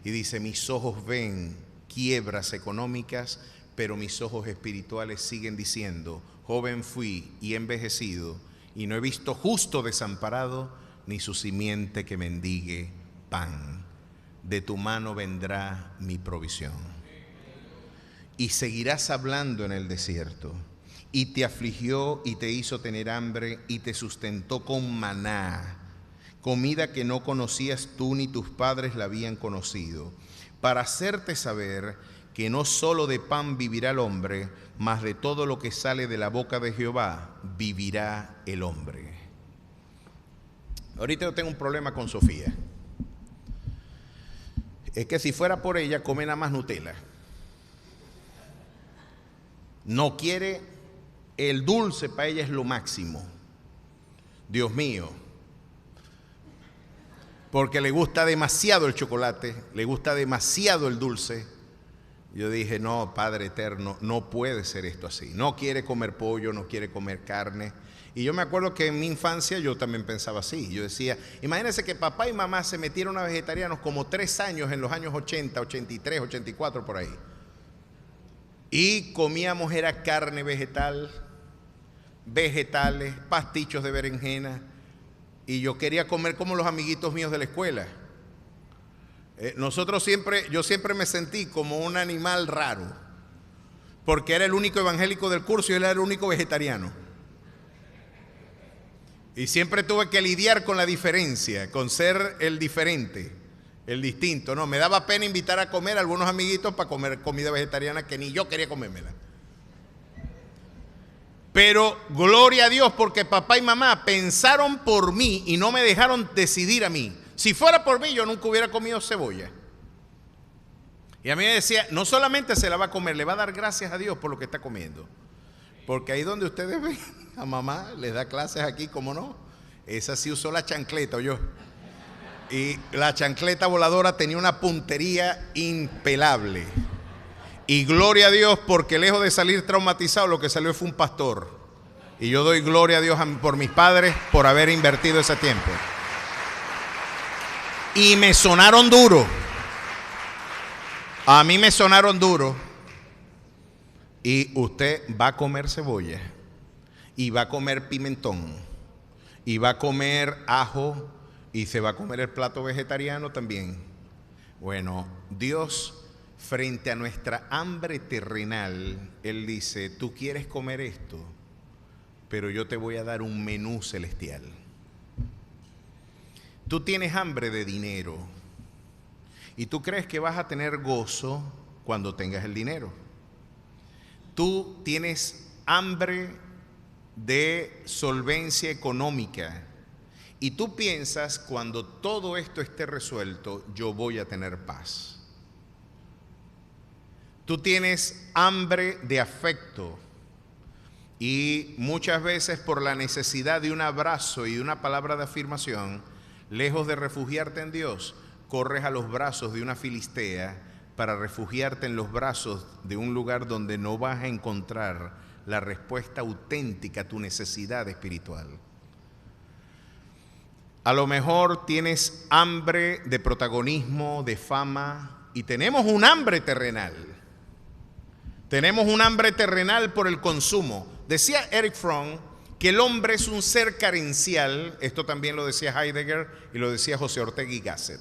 Y dice, mis ojos ven quiebras económicas, pero mis ojos espirituales siguen diciendo, joven fui y he envejecido, y no he visto justo desamparado, ni su simiente que mendigue pan. De tu mano vendrá mi provisión. Y seguirás hablando en el desierto. Y te afligió y te hizo tener hambre y te sustentó con maná, comida que no conocías tú ni tus padres la habían conocido, para hacerte saber que no solo de pan vivirá el hombre, mas de todo lo que sale de la boca de Jehová vivirá el hombre. Ahorita yo tengo un problema con Sofía. Es que si fuera por ella, come nada más Nutella. No quiere, el dulce para ella es lo máximo. Dios mío. Porque le gusta demasiado el chocolate, le gusta demasiado el dulce. Yo dije, no, Padre eterno, no puede ser esto así. No quiere comer pollo, no quiere comer carne. Y yo me acuerdo que en mi infancia yo también pensaba así. Yo decía, imagínense que papá y mamá se metieron a vegetarianos como 3 años en los años 80, 83, 84, por ahí. Y comíamos era carne vegetal, vegetales, pastichos de berenjena. Y yo quería comer como los amiguitos míos de la escuela. Yo siempre me sentí como un animal raro, porque era el único evangélico del curso y él era el único vegetariano. Y siempre tuve que lidiar con la diferencia, con ser el diferente, el distinto. No, me daba pena invitar a comer a algunos amiguitos para comer comida vegetariana que ni yo quería comérmela. Pero gloria a Dios porque papá y mamá pensaron por mí y no me dejaron decidir a mí. Si fuera por mí, yo nunca hubiera comido cebolla. Y a mí me decía, no solamente se la va a comer, le va a dar gracias a Dios por lo que está comiendo. Porque ahí donde ustedes ven, a mamá les da clases aquí, ¿cómo no? Esa sí usó la chancleta, ¿oyó? Y la chancleta voladora tenía una puntería impelable. Y gloria a Dios porque lejos de salir traumatizado, lo que salió fue un pastor. Y yo doy gloria a Dios por mis padres por haber invertido ese tiempo. Y me sonaron duro. A mí me sonaron duro. Y usted va a comer cebolla. Y va a comer pimentón. Y va a comer ajo. Y se va a comer el plato vegetariano también. Bueno, Dios, frente a nuestra hambre terrenal, Él dice, tú quieres comer esto, pero yo te voy a dar un menú celestial. Tú tienes hambre de dinero y tú crees que vas a tener gozo cuando tengas el dinero. Tú tienes hambre de solvencia económica y tú piensas, cuando todo esto esté resuelto, yo voy a tener paz. Tú tienes hambre de afecto y muchas veces por la necesidad de un abrazo y de una palabra de afirmación, lejos de refugiarte en Dios, corres a los brazos de una filistea para refugiarte en los brazos de un lugar donde no vas a encontrar la respuesta auténtica a tu necesidad espiritual. A lo mejor tienes hambre de protagonismo, de fama, Y tenemos un hambre terrenal. Tenemos un hambre terrenal por el consumo. Decía Erich Fromm que el hombre es un ser carencial. Esto también lo decía Heidegger y lo decía José Ortega y Gasset.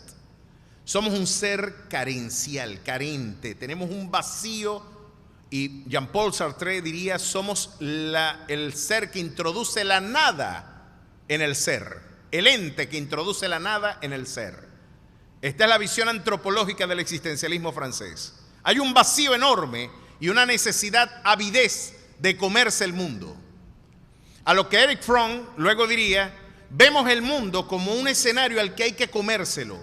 Somos un ser carencial, carente. Tenemos un vacío. Y Jean-Paul Sartre diría, somos el ser que introduce la nada en el ser. El ente que introduce la nada en el ser. Esta es la visión antropológica del existencialismo francés. Hay un vacío enorme y una necesidad, avidez de comerse el mundo. A lo que Erich Fromm luego diría, vemos el mundo como un escenario al que hay que comérselo.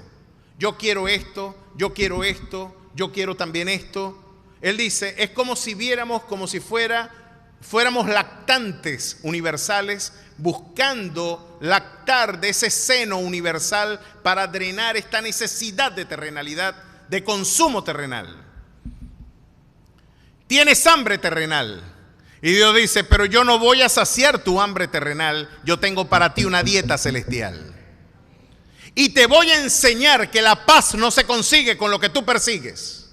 Yo quiero esto, yo quiero esto, yo quiero también esto. Él dice, es como si viéramos, como si fuéramos lactantes universales, buscando lactar de ese seno universal para drenar esta necesidad de terrenalidad, de consumo terrenal. Tienes hambre terrenal. Y Dios dice, pero yo no voy a saciar tu hambre terrenal, yo tengo para ti una dieta celestial. Y te voy a enseñar que la paz no se consigue con lo que tú persigues.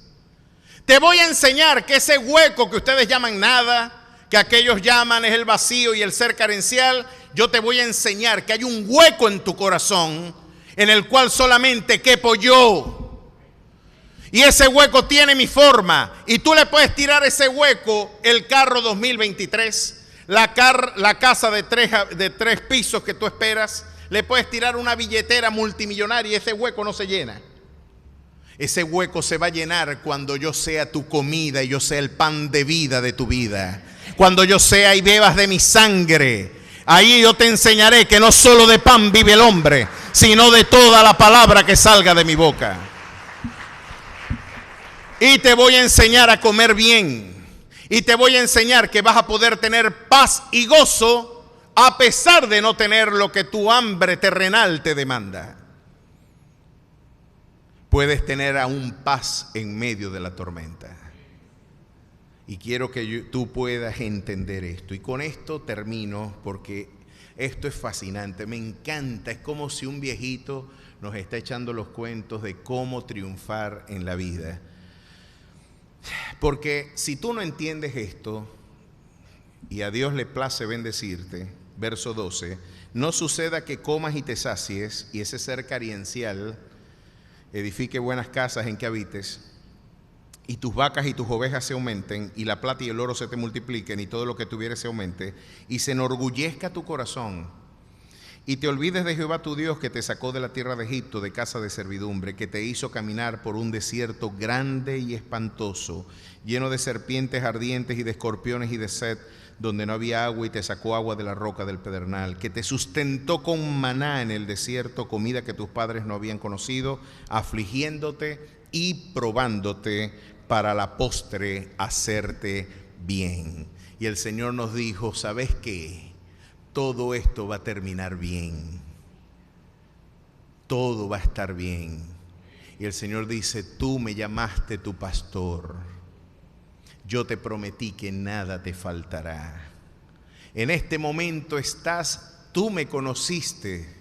Te voy a enseñar que ese hueco que ustedes llaman nada, que aquellos llaman es el vacío y el ser carencial, yo te voy a enseñar que hay un hueco en tu corazón en el cual solamente quepo yo. Y ese hueco tiene mi forma. Y tú le puedes tirar ese hueco el carro 2023, la casa de tres pisos que tú esperas. Le puedes tirar una billetera multimillonaria y ese hueco no se llena. Ese hueco se va a llenar cuando yo sea tu comida y yo sea el pan de vida de tu vida. Cuando yo sea y bebas de mi sangre. Ahí yo te enseñaré que no solo de pan vive el hombre, sino de toda la palabra que salga de mi boca. Y te voy a enseñar a comer bien. Y te voy a enseñar que vas a poder tener paz y gozo a pesar de no tener lo que tu hambre terrenal te demanda. Puedes tener aún paz en medio de la tormenta. Y quiero que tú puedas entender esto. Y con esto termino porque esto es fascinante. Me encanta. Es como si un viejito nos está echando los cuentos de cómo triunfar en la vida. Porque si tú no entiendes esto, y a Dios le place bendecirte, verso 12, no suceda que comas y te sacies, y ese ser carencial edifique buenas casas en que habites, y tus vacas y tus ovejas se aumenten, y la plata y el oro se te multipliquen, y todo lo que tuvieres se aumente, y se enorgullezca tu corazón, y te olvides de Jehová tu Dios, que te sacó de la tierra de Egipto, de casa de servidumbre, que te hizo caminar por un desierto grande y espantoso, lleno de serpientes ardientes y de escorpiones y de sed, donde no había agua, y te sacó agua de la roca del pedernal, que te sustentó con maná en el desierto, comida que tus padres no habían conocido, afligiéndote y probándote para la postre hacerte bien. Y el Señor nos dijo, ¿sabes qué? Todo esto va a terminar bien. Todo va a estar bien. Y el Señor dice, tú me llamaste tu pastor. Yo te prometí que nada te faltará. En este momento tú me conociste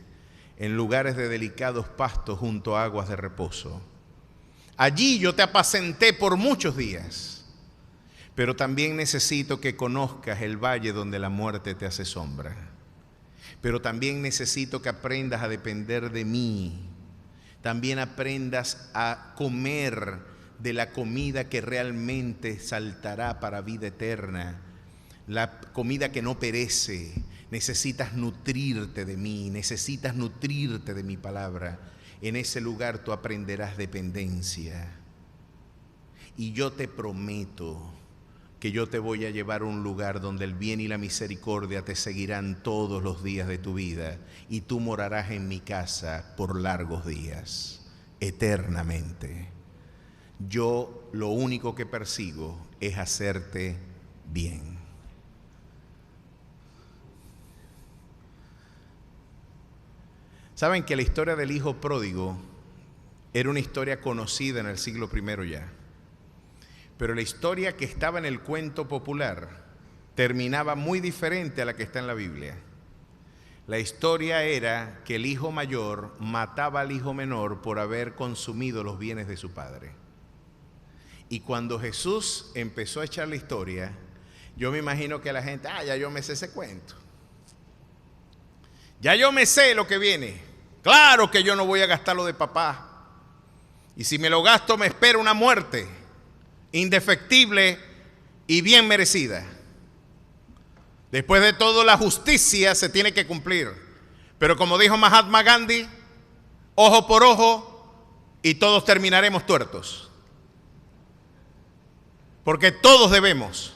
en lugares de delicados pastos junto a aguas de reposo. Allí yo te apacenté por muchos días, pero también necesito que conozcas el valle donde la muerte te hace sombra. Pero también necesito que aprendas a depender de mí. También aprendas a comer de la comida que realmente saltará para vida eterna, la comida que no perece. Necesitas nutrirte de mí, necesitas nutrirte de mi palabra. En ese lugar tú aprenderás dependencia. Y yo te prometo que yo te voy a llevar a un lugar donde el bien y la misericordia te seguirán todos los días de tu vida, y tú morarás en mi casa por largos días, eternamente. Yo lo único que persigo es hacerte bien. Saben que la historia del hijo pródigo era una historia conocida en el siglo I ya. Pero la historia que estaba en el cuento popular terminaba muy diferente a la que está en la Biblia. La historia era que el hijo mayor mataba al hijo menor por haber consumido los bienes de su padre. Y cuando Jesús empezó a echar la historia, yo me imagino que la gente, ya yo me sé ese cuento. Ya yo me sé lo que viene. Claro que yo no voy a gastar lo de papá. Y si me lo gasto me espera una muerte indefectible y bien merecida. Después de todo, la justicia se tiene que cumplir. Pero como dijo Mahatma Gandhi, ojo por ojo y todos terminaremos tuertos. Porque todos debemos.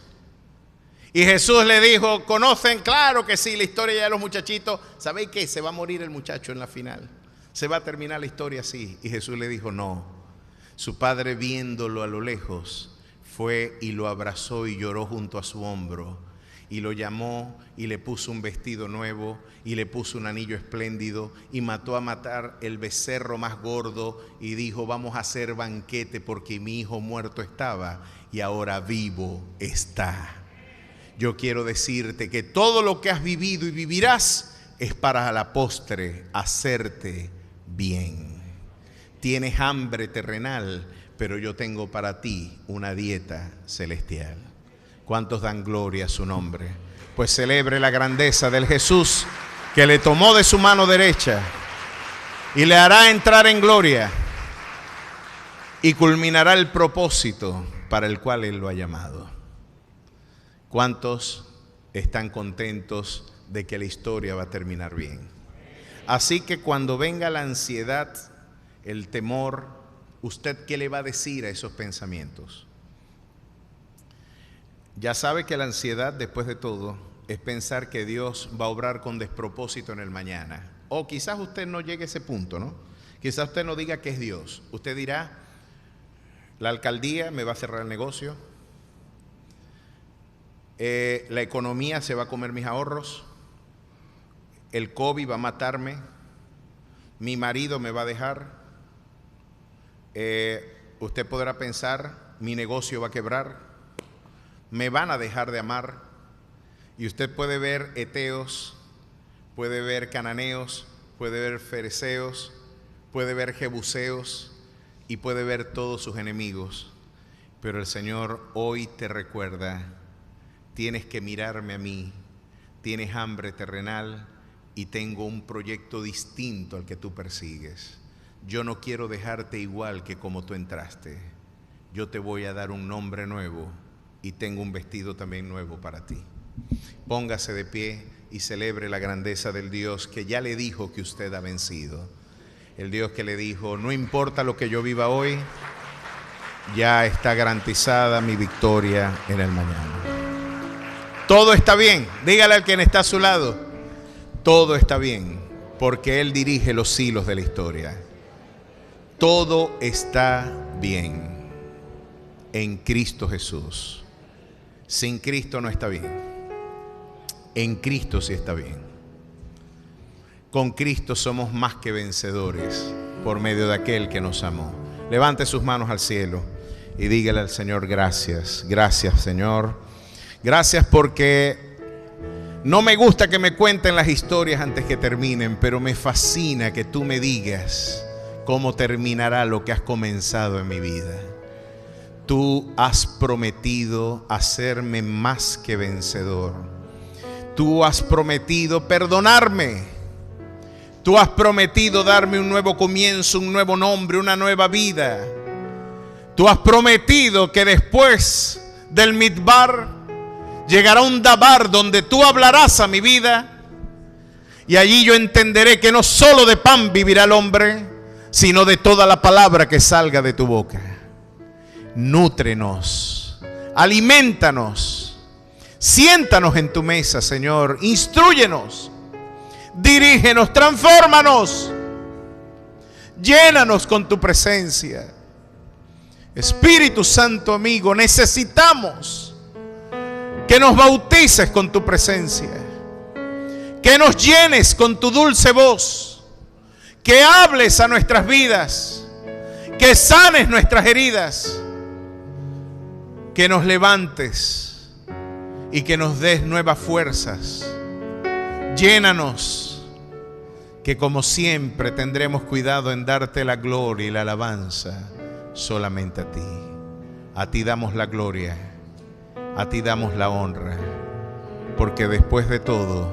Y Jesús le dijo, ¿conocen? Claro que sí, la historia de los muchachitos. ¿Sabéis qué? Se va a morir el muchacho en la final. Se va a terminar la historia así. Y Jesús le dijo, no. Su padre, viéndolo a lo lejos, fue y lo abrazó y lloró junto a su hombro. Y lo llamó y le puso un vestido nuevo y le puso un anillo espléndido y mató a matar el becerro más gordo y dijo, vamos a hacer banquete porque mi hijo muerto estaba y ahora vivo está. Yo quiero decirte que todo lo que has vivido y vivirás es para a la postre hacerte bien. Tienes hambre terrenal, pero yo tengo para ti una dieta celestial. ¿Cuántos dan gloria a su nombre? Pues celebre la grandeza del Jesús que le tomó de su mano derecha y le hará entrar en gloria y culminará el propósito para el cual Él lo ha llamado. ¿Cuántos están contentos de que la historia va a terminar bien? Así que cuando venga la ansiedad, el temor, ¿usted qué le va a decir a esos pensamientos? Ya sabe que la ansiedad, después de todo, es pensar que Dios va a obrar con despropósito en el mañana. O quizás usted no llegue a ese punto, ¿no? Quizás usted no diga que es Dios. Usted dirá, la alcaldía me va a cerrar el negocio, la economía se va a comer mis ahorros, el COVID va a matarme, mi marido me va a dejar. Usted podrá pensar, mi negocio va a quebrar, me van a dejar de amar. Y usted puede ver heteos, puede ver cananeos, puede ver fereceos, puede ver jebuseos y puede ver todos sus enemigos. Pero el Señor hoy te recuerda, tienes que mirarme a mí, tienes hambre terrenal y tengo un proyecto distinto al que tú persigues. Yo no quiero dejarte igual que como tú entraste. Yo te voy a dar un nombre nuevo y tengo un vestido también nuevo para ti. Póngase de pie y celebre la grandeza del Dios que ya le dijo que usted ha vencido. El Dios que le dijo, no importa lo que yo viva hoy, ya está garantizada mi victoria en el mañana. Todo está bien. Dígale al quien está a su lado, todo está bien, porque Él dirige los hilos de la historia. Todo está bien en Cristo Jesús. Sin Cristo no está bien. En Cristo sí está bien. Con Cristo somos más que vencedores por medio de aquel que nos amó. Levante sus manos al cielo y dígale al Señor, gracias. Gracias, Señor. Gracias porque no me gusta que me cuenten las historias antes que terminen, pero me fascina que tú me digas cómo terminará lo que has comenzado en mi vida. Tú has prometido hacerme más que vencedor. Tú has prometido perdonarme. Tú has prometido darme un nuevo comienzo, un nuevo nombre, una nueva vida. Tú has prometido que después del Midbar llegará un Dabar donde tú hablarás a mi vida y allí yo entenderé que no solo de pan vivirá el hombre, sino de toda la palabra que salga de tu boca. Nútrenos, aliméntanos, siéntanos en tu mesa, Señor, instrúyenos, dirígenos, transfórmanos, llénanos con tu presencia. Espíritu Santo amigo, necesitamos que nos bautices con tu presencia, que nos llenes con tu dulce voz, que hables a nuestras vidas, que sanes nuestras heridas, que nos levantes y que nos des nuevas fuerzas. Llénanos, que como siempre tendremos cuidado en darte la gloria y la alabanza solamente a ti. A ti damos la gloria, a ti damos la honra, porque después de todo,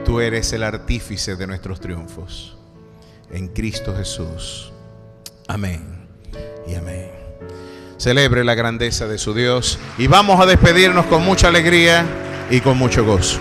tú eres el artífice de nuestros triunfos. En Cristo Jesús. Amén y amén. Celebre la grandeza de su Dios y vamos a despedirnos con mucha alegría y con mucho gozo.